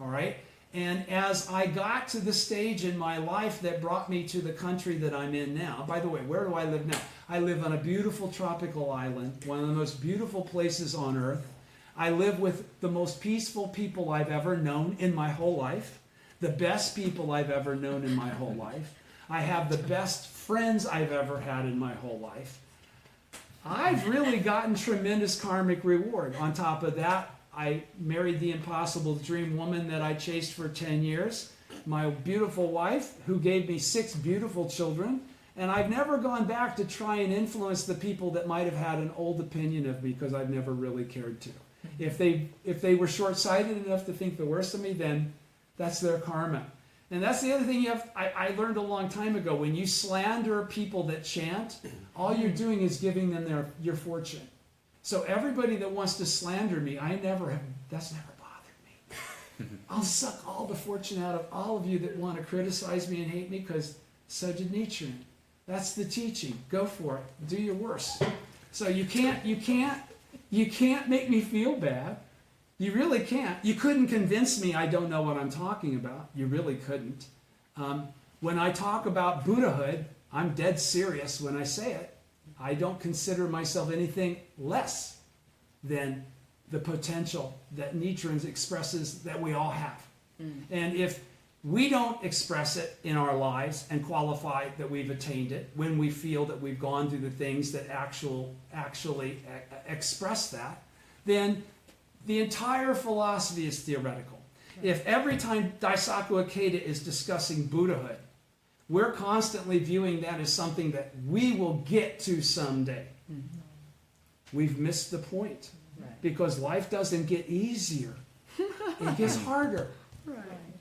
All right? And as I got to the stage in my life that brought me to the country that I'm in now, by the way, where do I live now? I live on a beautiful tropical island, one of the most beautiful places on earth. I live with the most peaceful people I've ever known in my whole life, the best people I've ever known in my whole life. I have the best friends I've ever had in my whole life. I've really gotten tremendous karmic reward. On top of that, I married the impossible dream woman that I chased for 10 years, my beautiful wife, who gave me 6 beautiful children, and I've never gone back to try and influence the people that might have had an old opinion of me, because I've never really cared to. If they were short-sighted enough to think the worst of me, then that's their karma. And that's the other thing I learned a long time ago. When you slander people that chant, all you're doing is giving them your fortune. So everybody that wants to slander me, that's never bothered me. I'll suck all the fortune out of all of you that want to criticize me and hate me, because so did Nichiren. That's the teaching. Go for it. Do your worst. So you can't make me feel bad. You really can't. You couldn't convince me I don't know what I'm talking about. You really couldn't. When I talk about Buddhahood, I'm dead serious when I say it. I don't consider myself anything less than the potential that Nichiren expresses that we all have. And if we don't express it in our lives and qualify that we've attained it, when we feel that we've gone through the things that actually express that, then the entire philosophy is theoretical. If every time Daisaku Ikeda is discussing Buddhahood, we're constantly viewing that as something that we will get to someday, we've missed the point. Because life doesn't get easier. It gets harder.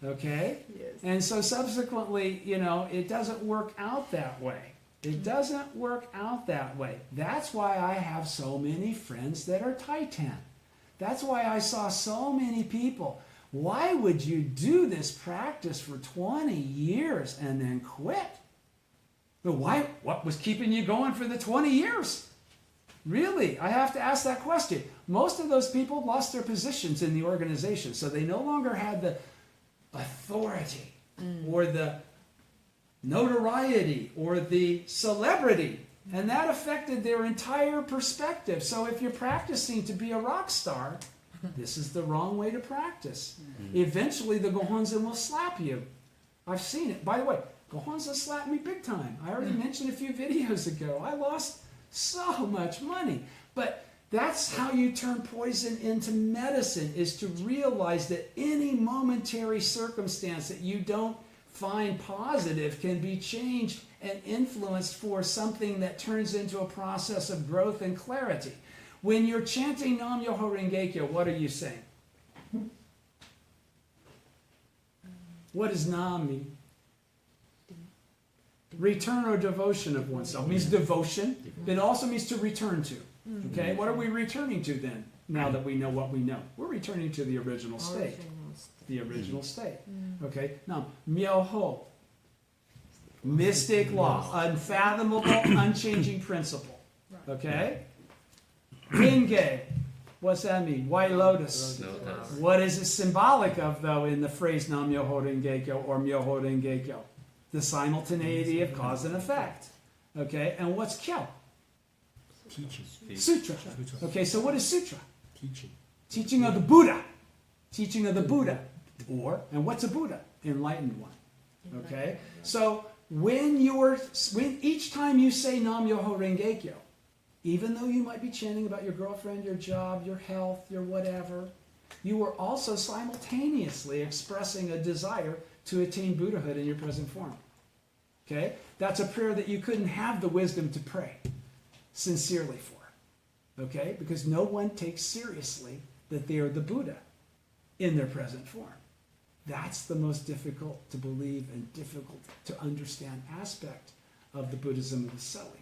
Okay? Yes. And so subsequently, it doesn't work out that way. It doesn't work out that way. That's why I have so many friends that are Titan. That's why I saw so many people. Why would you do this practice for 20 years and then quit? But what was keeping you going for the 20 years? Really, I have to ask that question. Most of those people lost their positions in the organization, so they no longer had the authority or the notoriety or the celebrity. And that affected their entire perspective. So if you're practicing to be a rock star, this is the wrong way to practice. Eventually the Gohonzon will slap you. I've seen it. By the way, Gohonzon slapped me big time. I already mentioned a few videos ago. I lost so much money. But That's how you turn poison into medicine, is to realize that any momentary circumstance that you don't find positive can be changed and influenced for something that turns into a process of growth and clarity. When you're chanting nam-myoho-renge-kyo, what are you saying? What does nam mean? Return or devotion of oneself. It means devotion, but it also means to return to. Okay, what are we returning to then, now that we know what we know? We're returning to the original state. The original state. Okay, now, myoho, mystic law, unfathomable, unchanging principle. Okay? Renge, what's that mean? White lotus. What is it symbolic of, though, in the phrase nam-myoho-renge-kyo or myoho-renge-kyo? The simultaneity of cause and effect. Okay, and what's kyo? Teaching. Sutra. Okay, so what is sutra? Teaching. Teaching of the Buddha. Teaching of the Buddha. And what's a Buddha? Enlightened one. Okay? So when each time you say nam-myoho-renge-kyo, even though you might be chanting about your girlfriend, your job, your health, your whatever, you are also simultaneously expressing a desire to attain Buddhahood in your present form. Okay? That's a prayer that you couldn't have the wisdom to pray sincerely for. Okay? Because no one takes seriously that they are the Buddha in their present form. That's the most difficult to believe and difficult to understand aspect of the Buddhism of the selling.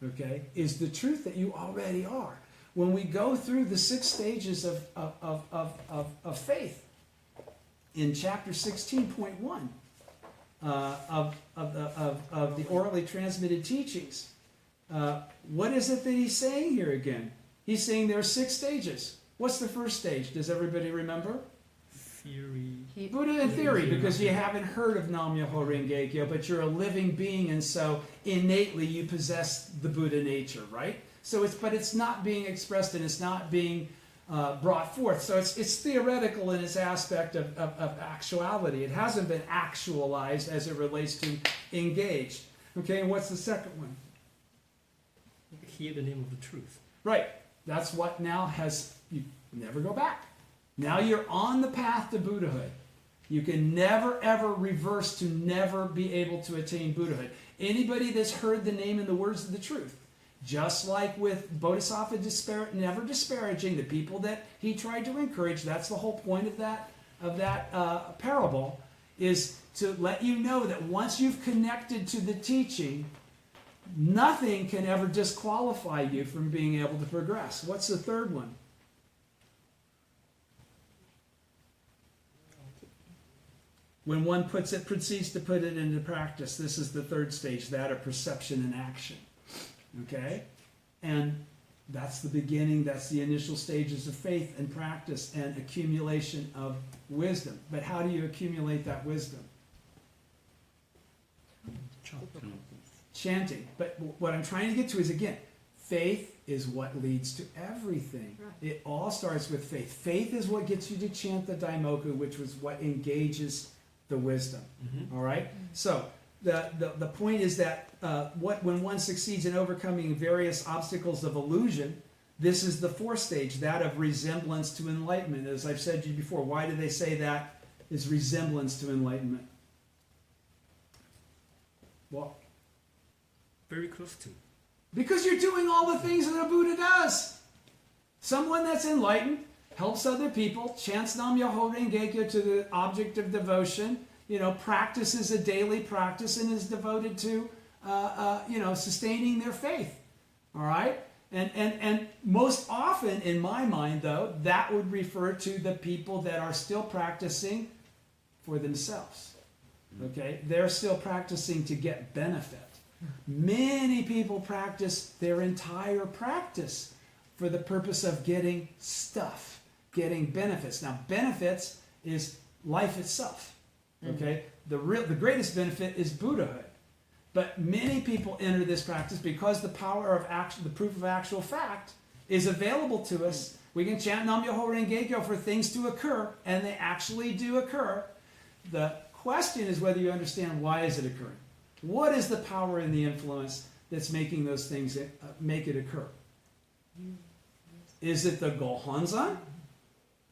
Okay? Is the truth that you already are. When we go through the 6 stages of faith in chapter 16.1 of the orally transmitted teachings, what is it that he's saying here again? He's saying there are 6 stages. What's the first stage? Does everybody remember? Theory. Buddha in theory, because you haven't heard of nam-myoho-renge-kyo, but you're a living being, and so innately you possess the Buddha nature, right? So it's not being expressed and it's not being brought forth. So it's theoretical in its aspect of actuality. It hasn't been actualized as it relates to engaged. Okay, and what's the second one? Hear the name of the truth. Right. That's what now you never go back. Now you're on the path to Buddhahood. You can never ever reverse to never be able to attain Buddhahood. Anybody that's heard the name and the words of the truth, just like with Bodhisattva never disparaging the people that he tried to encourage, that's the whole point of that parable, is to let you know that once you've connected to the teaching, nothing can ever disqualify you from being able to progress. What's the third one? When one proceeds to put it into practice, this is the third stage, that of perception and action. Okay? And that's the beginning, that's the initial stages of faith and practice and accumulation of wisdom. But how do you accumulate that wisdom? Chanting. But what I'm trying to get to is, again, faith is what leads to everything. It all starts with faith. Faith is what gets you to chant the Daimoku, which was what engages the wisdom. All right? So the point is that when one succeeds in overcoming various obstacles of illusion, this is the 4th stage, that of resemblance to enlightenment. As I've said to you before, why do they say that is resemblance to enlightenment? Well, very close to. Because you're doing all the things that a Buddha does. Someone that's enlightened helps other people, chants nam-myoho-renge-kyo to the object of devotion, practices a daily practice and is devoted to, sustaining their faith. All right? And most often, in my mind, though, that would refer to the people that are still practicing for themselves. Okay? They're still practicing to get benefit. Many people practice their entire practice for the purpose of getting stuff, getting benefits. Now, benefits is life itself. Okay? The greatest benefit is Buddhahood. But many people enter this practice because the power of action, the proof of actual fact, is available to us. We can chant nam-myoho-renge-kyo for things to occur, and they actually do occur. The question is whether you understand why is it occurring. What is the power and the influence that's making those things make it occur? Is it the Gohonzon?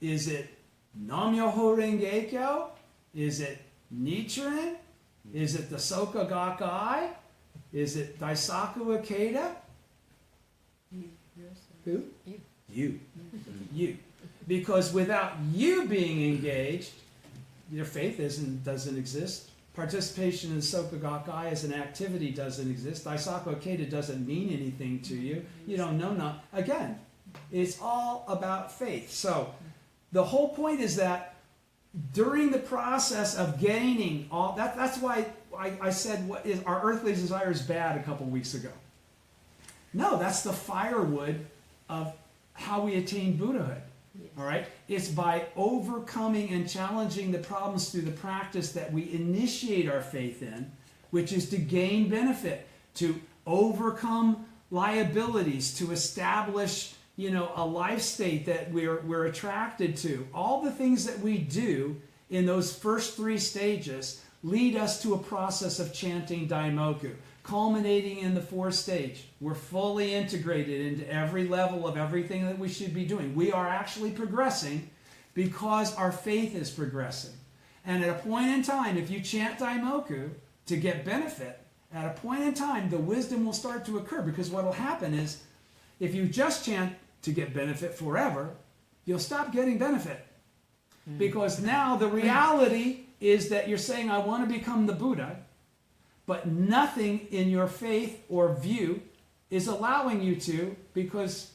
Is it nam-myoho-renge-kyo? Is it Nichiren? Is it the Soka Gakkai? Is it Daisaku Ikeda? Who? You. You. Because without you being engaged, your faith doesn't exist. Participation in Soka Gakkai as an activity doesn't exist. Daisaku Ikeda doesn't mean anything to you. You don't know. Again, it's all about faith. So the whole point is that during the process of gaining all that's why I said our earthly desire is bad a couple weeks ago. No, that's the firewood of how we attain Buddhahood. Yes. All right? It's by overcoming and challenging the problems through the practice that we initiate our faith in, which is to gain benefit, to overcome liabilities, to establish, a life state that we're attracted to. All the things that we do in those first 3 stages lead us to a process of chanting Daimoku, culminating in the 4th stage. We're fully integrated into every level of everything that we should be doing. We are actually progressing because our faith is progressing. And at a point in time, if you chant Daimoku to get benefit, at a point in time, the wisdom will start to occur, because what will happen is, if you just chant to get benefit forever, you'll stop getting benefit. Because now the reality is that you're saying, I want to become the Buddha, but nothing in your faith or view is allowing you to, because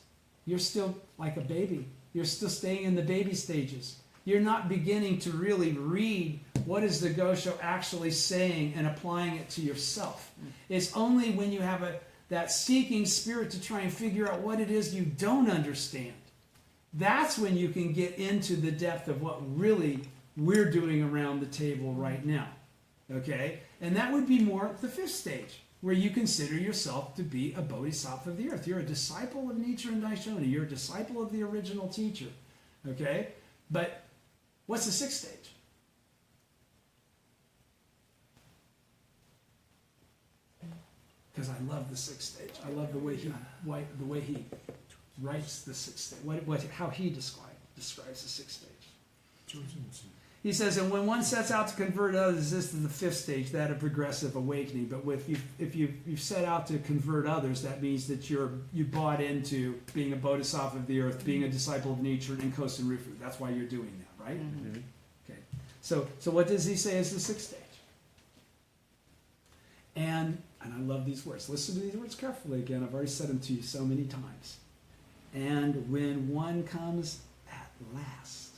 you're still like a baby. You're still staying in the baby stages. You're not beginning to really read what is the Gosho actually saying and applying it to yourself. It's only when you have that seeking spirit to try and figure out what it is you don't understand. That's when you can get into the depth of what really we're doing around the table right now. Okay? And that would be more the 5th stage, where you consider yourself to be a bodhisattva of the earth. You're a disciple of Nichiren Daishonin. You're a disciple of the original teacher. Okay? But what's the 6th stage? Because I love the 6th stage. I love the way he writes the 6th stage. How he describes the 6th stage. He says, and when one sets out to convert others, this is the 5th stage, that of progressive awakening. But if you've set out to convert others, that means that you bought into being a bodhisattva of the earth, being a disciple of Nichiren and Kosen Rufu. That's why you're doing that, right? Mm-hmm. Okay. So what does he say is the 6th stage? And I love these words. Listen to these words carefully again. I've already said them to you so many times. And when one comes at last,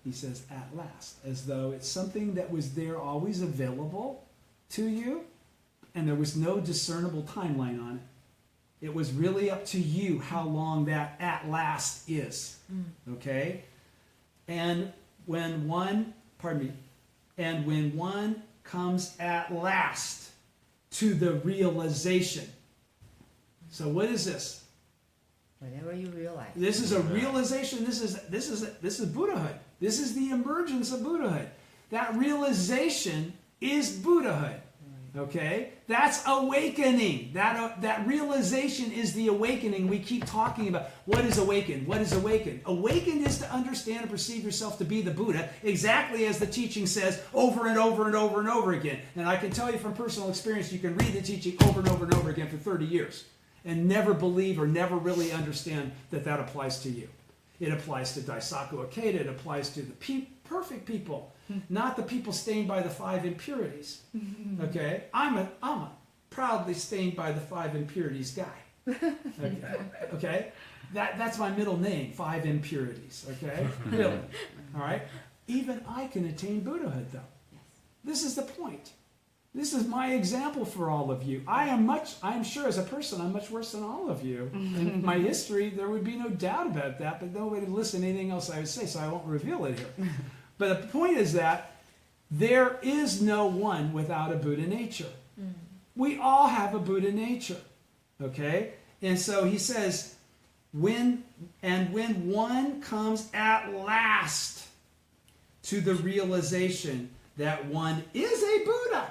he says at last, as though it's something that was there always available to you, and there was no discernible timeline on it. It was really up to you how long that at last is. Okay? And when one comes at last to the realization. So what is this? Whenever you realize. This is a realization. This is Buddhahood. This is the emergence of Buddhahood. That realization is Buddhahood. Okay? That's awakening. That realization is the awakening we keep talking about. What is awaken? What is awaken? Awaken is to understand and perceive yourself to be the Buddha, exactly as the teaching says over and over and over and over again. And I can tell you from personal experience, you can read the teaching over and over and over again for 30 years and never believe or never really understand that applies to you. It applies to Daisaku Ikeda. It applies to the perfect people, not the people stained by the 5 impurities. Okay? I'm a proudly stained by the 5 impurities guy. Okay? That's my middle name, 5 impurities. Okay? Really. All right? Even I can attain Buddhahood, though. This is the point. This is my example for all of you. I am sure as a person, I'm much worse than all of you. In my history, there would be no doubt about that, but nobody would listen to anything else I would say, so I won't reveal it here. But the point is that there is no one without a Buddha nature. We all have a Buddha nature. Okay? And so he says, when one comes at last to the realization that one is a Buddha,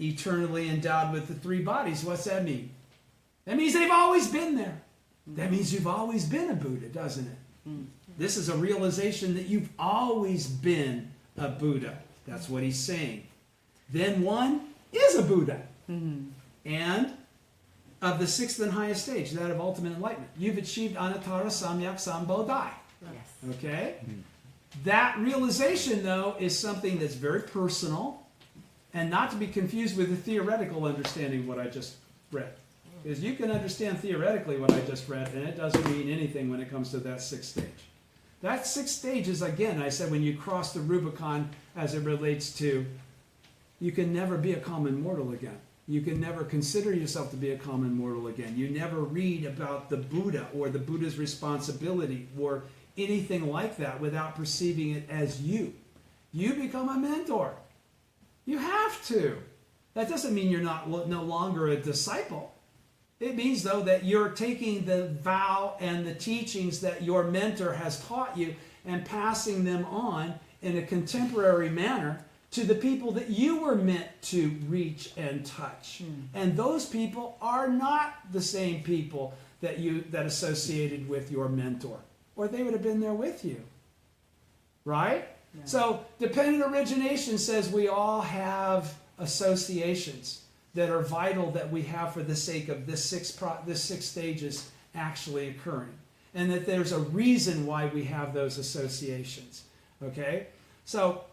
eternally endowed with the 3 bodies. What's that mean? That means they've always been there. That means you've always been a Buddha, doesn't it? This is a realization that you've always been a Buddha. That's what he's saying. Then one is a Buddha. And of the sixth and highest stage, that of ultimate enlightenment, you've achieved Anattara Samyak Sambodhi. Yes. Okay? That realization, though, is something that's very personal and not to be confused with the theoretical understanding of what I just read. Because you can understand theoretically what I just read, and it doesn't mean anything when it comes to that sixth stage. That sixth stage is, again, I said, when you cross the Rubicon as it relates to, you can never be a common mortal again. You can never consider yourself to be a common mortal again. You never read about the Buddha or the Buddha's responsibility or anything like that without perceiving it as you. You become a mentor. You have to. That doesn't mean you're no longer a disciple. It means, though, that you're taking the vow and the teachings that your mentor has taught you and passing them on in a contemporary manner to the people that you were meant to reach and touch. And those people are not the same people that associated with your mentor, or they would have been there with you. Right? Yeah. So dependent origination says we all have associations that are vital that we have for the sake of this six stages actually occurring. And that there's a reason why we have those associations. Okay? So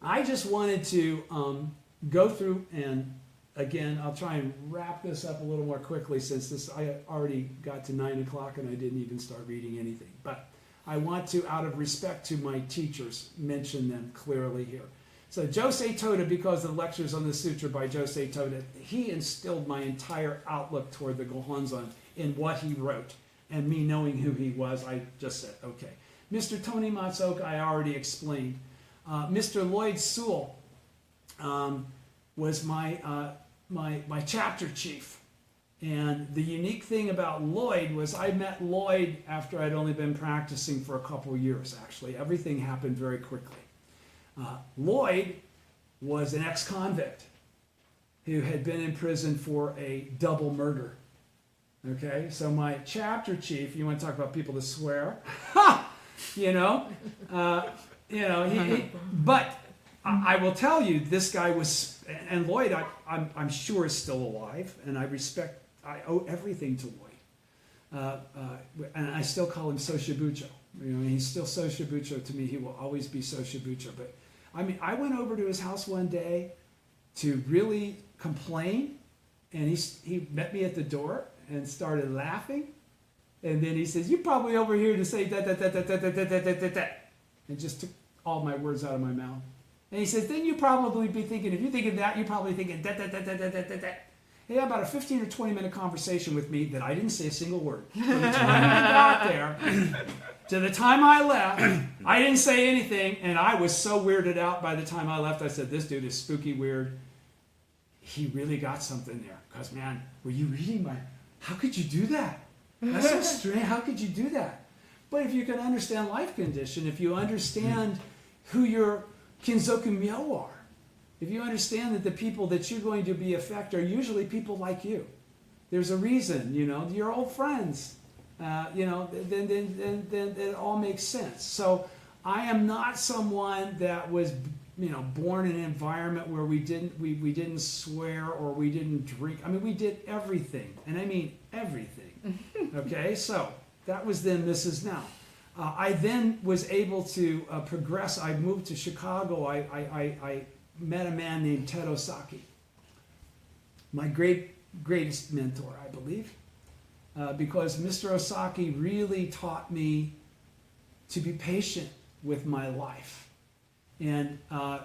I just wanted to go through, and again, I'll try and wrap this up a little more quickly since I already got to 9 o'clock and I didn't even start reading anything. But I want to, out of respect to my teachers, mention them clearly here. So Josei Toda, because of the lectures on the sutra by Josei Toda, he instilled my entire outlook toward the Gohonzon in what he wrote. And me knowing who he was, I just said, okay. Mr. Tony Matsuoka, I already explained. Mr. Lloyd Sewell was my chapter chief. And the unique thing about Lloyd was I met Lloyd after I'd only been practicing for a couple years, actually. Everything happened very quickly. Lloyd was an ex-convict who had been in prison for a double murder. Okay, so my chapter chief, you want to talk about people that swear? But I will tell you, this guy was, and Lloyd, I'm sure is still alive, and I owe everything to Lloyd. And I still call him Soshibucho. He's still Soshibucho to me. He will always be Soshibucho. But I went over to his house one day to really complain, and he met me at the door and started laughing. And then he says, "You're probably over here to say that, and just took all my words out of my mouth. And he says, then you probably be thinking, if you're thinking that, you're probably thinking that. He had about a 15 or 20 minute conversation with me that I didn't say a single word. From the time I got there to the time I left, I didn't say anything, and I was so weirded out by the time I left. I said, this dude is spooky weird. He really got something there. Because, man, were you reading my... How could you do that? That's so strange. How could you do that? But if you can understand life condition, if you understand who your kinzoku myo are, if you understand that the people that you're going to be affect are usually people like you, there's a reason, your old friends, then it all makes sense. So I am not someone that was, born in an environment where we didn't swear or we didn't drink. I mean, we did everything, and I mean everything. Okay, so that was then. This is now. I then was able to progress. I moved to Chicago. I met a man named Ted Osaki, my greatest mentor, I believe, because Mr. Osaki really taught me to be patient with my life. And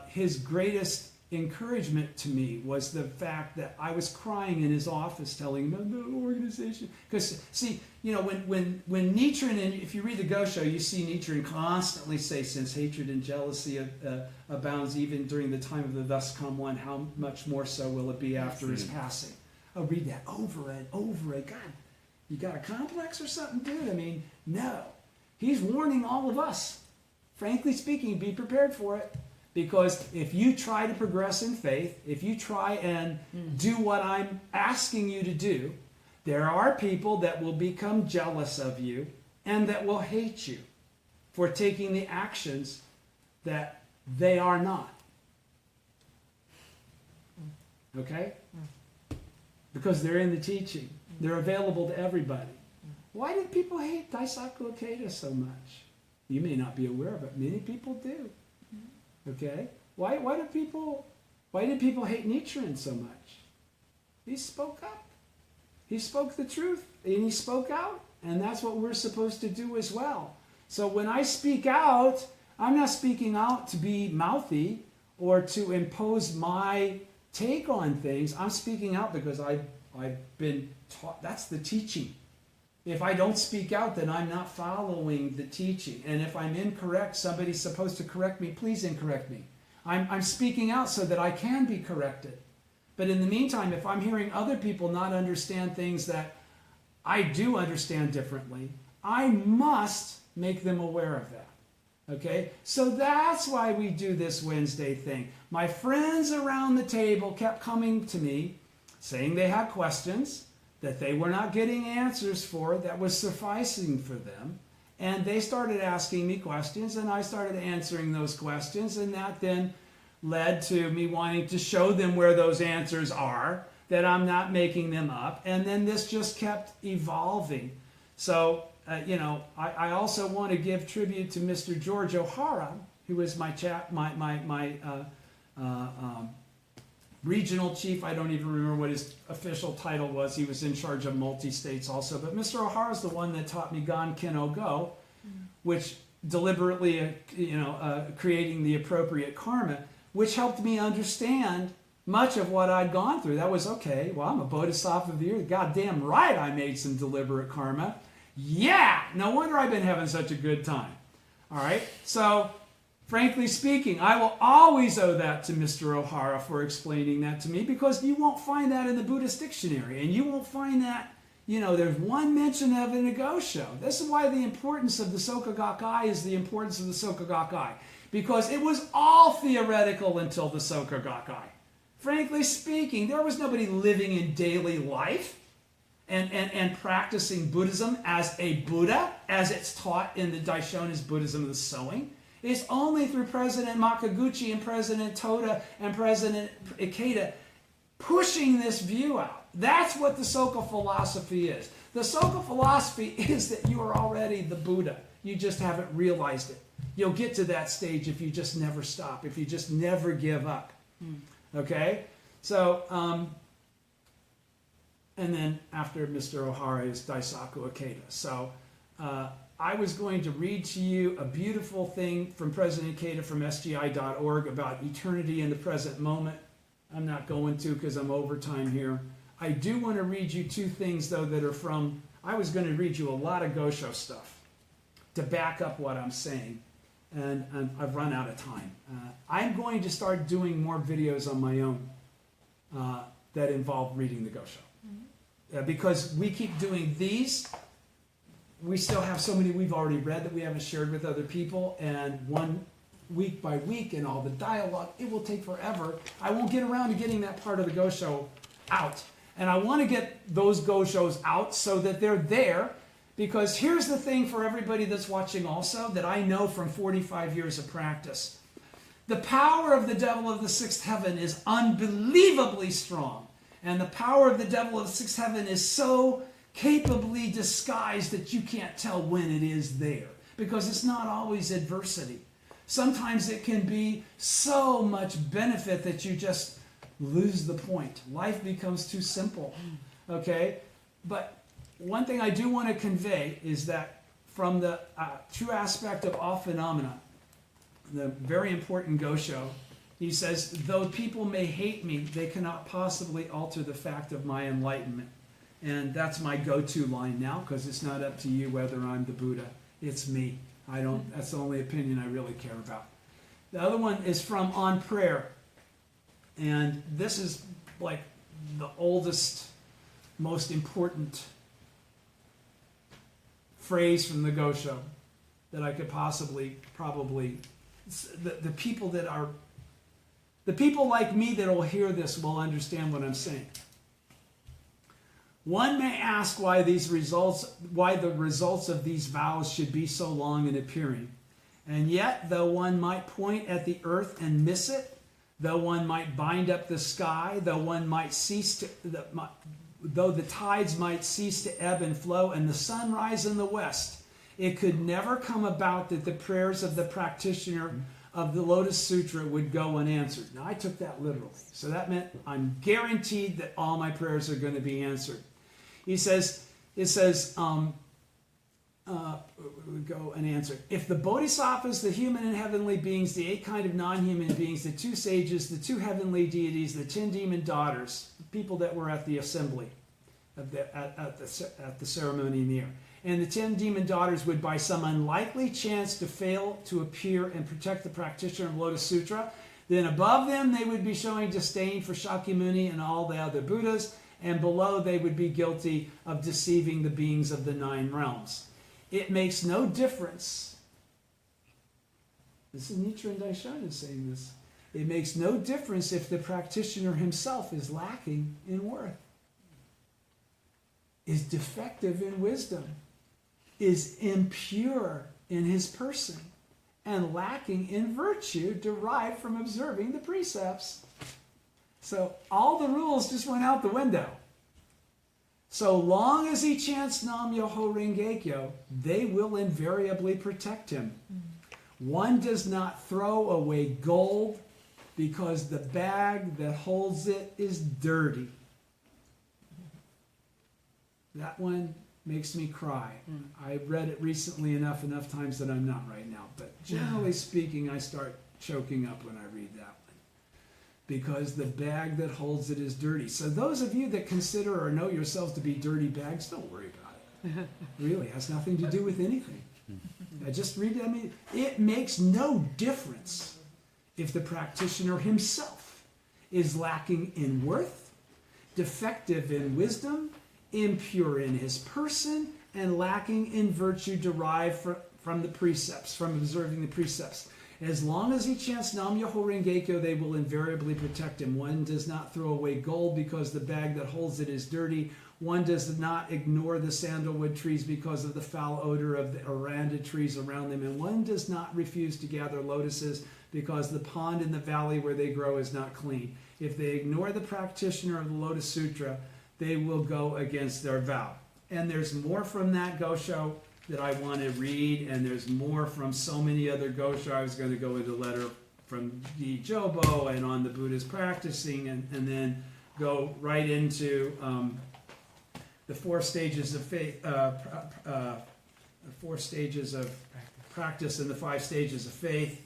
his greatest encouragement to me was the fact that I was crying in his office telling him, no organization. Because, see, when Nichiren, and if you read the Gosho, you see Nichiren constantly say, since hatred and jealousy abounds even during the time of the thus come one, how much more so will it be after his passing? I'll read that over and over again. God, you got a complex or something, dude? I mean, no. He's warning all of us. Frankly speaking, be prepared for it. Because if you try to progress in faith, if you try and do what I'm asking you to do, there are people that will become jealous of you and that will hate you for taking the actions that they are not. Okay? Because they're in the teaching. They're available to everybody. Why did people hate Daisaku Ikeda so much? You may not be aware of it. Many people do. Okay? Why did people hate Nichiren so much? He spoke up. He spoke the truth and he spoke out. And that's what we're supposed to do as well. So when I speak out, I'm not speaking out to be mouthy or to impose my take on things. I'm speaking out because I've been taught. That's the teaching. If I don't speak out, then I'm not following the teaching. And if I'm incorrect, somebody's supposed to correct me, please incorrect me. I'm speaking out so that I can be corrected. But in the meantime, if I'm hearing other people not understand things that I do understand differently, I must make them aware of that. Okay? So that's why we do this Wednesday thing. My friends around the table kept coming to me saying they had questions that they were not getting answers for that was sufficing for them. And they started asking me questions, and I started answering those questions, and that then led to me wanting to show them where those answers are, that I'm not making them up. And then this just kept evolving. So, I also want to give tribute to Mr. George O'Hara, who was my regional chief. I don't even remember what his official title was. He was in charge of multi-states also. But Mr. O'Hara is the one that taught me Gan Ken Go, which deliberately, creating the appropriate karma, which helped me understand much of what I'd gone through. That was, okay, well, I'm a Bodhisattva of the earth. Goddamn right I made some deliberate karma. Yeah, no wonder I've been having such a good time. All right, so frankly speaking, I will always owe that to Mr. O'Hara for explaining that to me, because you won't find that in the Buddhist dictionary, and you won't find that, there's one mention of it in a Gosho. This is why the importance of the Soka Gakkai is the importance of the Soka Gakkai, because it was all theoretical until the Soka Gakkai. Frankly speaking, there was nobody living in daily life and practicing Buddhism as a Buddha, as it's taught in the Daishonin's Buddhism of the Sowing. It's only through President Makaguchi and President Toda and President Ikeda pushing this view out. That's what the Soka philosophy is. The Soka philosophy is that you are already the Buddha. You just haven't realized it. You'll get to that stage if you just never stop, if you just never give up. Okay? So, and then after Mr. O'Hara is Daisaku Ikeda. So, I was going to read to you a beautiful thing from President Ikeda from SGI.org about eternity in the present moment. I'm not going to because I'm over time here. I do want to read you two things, though, that are from, I was going to read you a lot of Gosho stuff to back up what I'm saying, and I've run out of time. I'm going to start doing more videos on my own that involve reading the Gosho. Because we keep doing these, we still have so many we've already read that we haven't shared with other people, and one week by week and all the dialogue, it will take forever. I won't get around to getting that part of the Gosho out. And I want to get those Goshos out so that they're there, because here's the thing for everybody that's watching also that I know from 45 years of practice. The power of the devil of the sixth heaven is unbelievably strong. And the power of the devil of the sixth heaven is so capably disguised that you can't tell when it is there, because it's not always adversity. Sometimes it can be so much benefit that you just lose the point. Life becomes too simple. Okay? But one thing I do want to convey is that from the true aspect of all phenomena, the very important Gosho, he says, though people may hate me, they cannot possibly alter the fact of my enlightenment. And that's my go-to line now, because it's not up to you whether I'm the Buddha. It's me. That's the only opinion I really care about. The other one is from On Prayer. And this is like the oldest, most important phrase from the Gosho that I could probably, the people like me that will hear this will understand what I'm saying. One may ask why the results of these vows should be so long in appearing. And yet, though one might point at the earth and miss it, though one might bind up the sky, though the tides might cease to ebb and flow, and the sun rise in the west, it could never come about that the prayers of the practitioner of the Lotus Sutra would go unanswered. Now, I took that literally. So that meant I'm guaranteed that all my prayers are going to be answered. It says, go and answer. If the bodhisattvas, the human and heavenly beings, the 8 kind of non-human beings, the 2 sages, the 2 heavenly deities, the 10 demon daughters, the people that were at the assembly, at the ceremony in the air, and the 10 demon daughters would by some unlikely chance to fail to appear and protect the practitioner of Lotus Sutra, then above them they would be showing disdain for Shakyamuni and all the other Buddhas, and below they would be guilty of deceiving the beings of the 9 realms. It makes no difference. This is Nichiren Daishonin saying this. It makes no difference if the practitioner himself is lacking in worth, is defective in wisdom, is impure in his person, and lacking in virtue derived from observing the precepts. So all the rules just went out the window. So long as he chants nam-myoho-renge-kyo, they will invariably protect him. One does not throw away gold because the bag that holds it is dirty. That one makes me cry. I read it recently enough times that I'm not right now. But generally speaking, I start choking up when I read that one. Because the bag that holds it is dirty. So those of you that consider or know yourselves to be dirty bags, don't worry about it. Really, it has nothing to do with anything. I just read it. I mean, it makes no difference if the practitioner himself is lacking in worth, defective in wisdom, impure in his person, and lacking in virtue derived from the precepts, from observing the precepts. As long as he chants nam-myoho-renge-kyo, they will invariably protect him. One does not throw away gold because the bag that holds it is dirty. One does not ignore the sandalwood trees because of the foul odor of the aranda trees around them. And one does not refuse to gather lotuses because the pond in the valley where they grow is not clean. If they ignore the practitioner of the Lotus Sutra, they will go against their vow. And there's more from that Gosho that I want to read, and there's more from so many other Gosho. I was going to go with a letter from Di Jobo and on the Buddha's practicing, and then go right into the 4 stages of faith, the 4 stages of practice and the 5 stages of faith,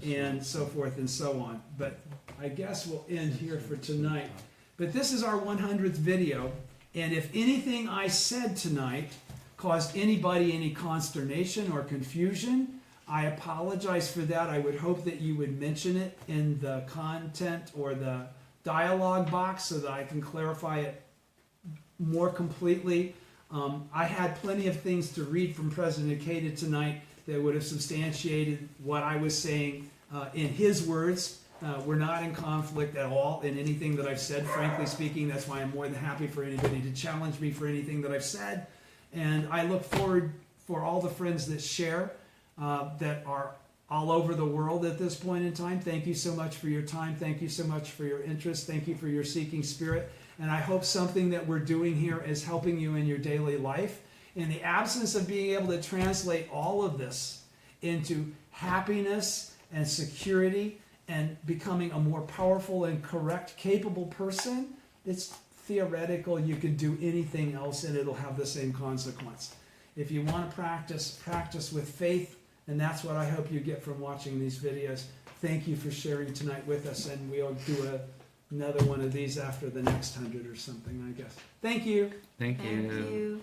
and so forth and so on. But I guess we'll end here for tonight. But this is our 100th video, and if anything I said tonight caused anybody any consternation or confusion, I apologize for that. I would hope that you would mention it in the content or the dialogue box so that I can clarify it more completely. I had plenty of things to read from President Ikeda tonight that would have substantiated what I was saying in his words. We're not in conflict at all in anything that I've said, frankly speaking. That's why I'm more than happy for anybody to challenge me for anything that I've said. And I look forward for all the friends that share, that are all over the world at this point in time. Thank you so much for your time. Thank you so much for your interest. Thank you for your seeking spirit. And I hope something that we're doing here is helping you in your daily life. In the absence of being able to translate all of this into happiness and security and becoming a more powerful and correct, capable person, it's theoretical. You could do anything else and it'll have the same consequence. If you want to practice with faith, and that's what I hope you get from watching these videos. Thank you for sharing tonight with us, and we'll do another one of these after the next 100 or something, I guess. Thank you. Thank you. Thank you.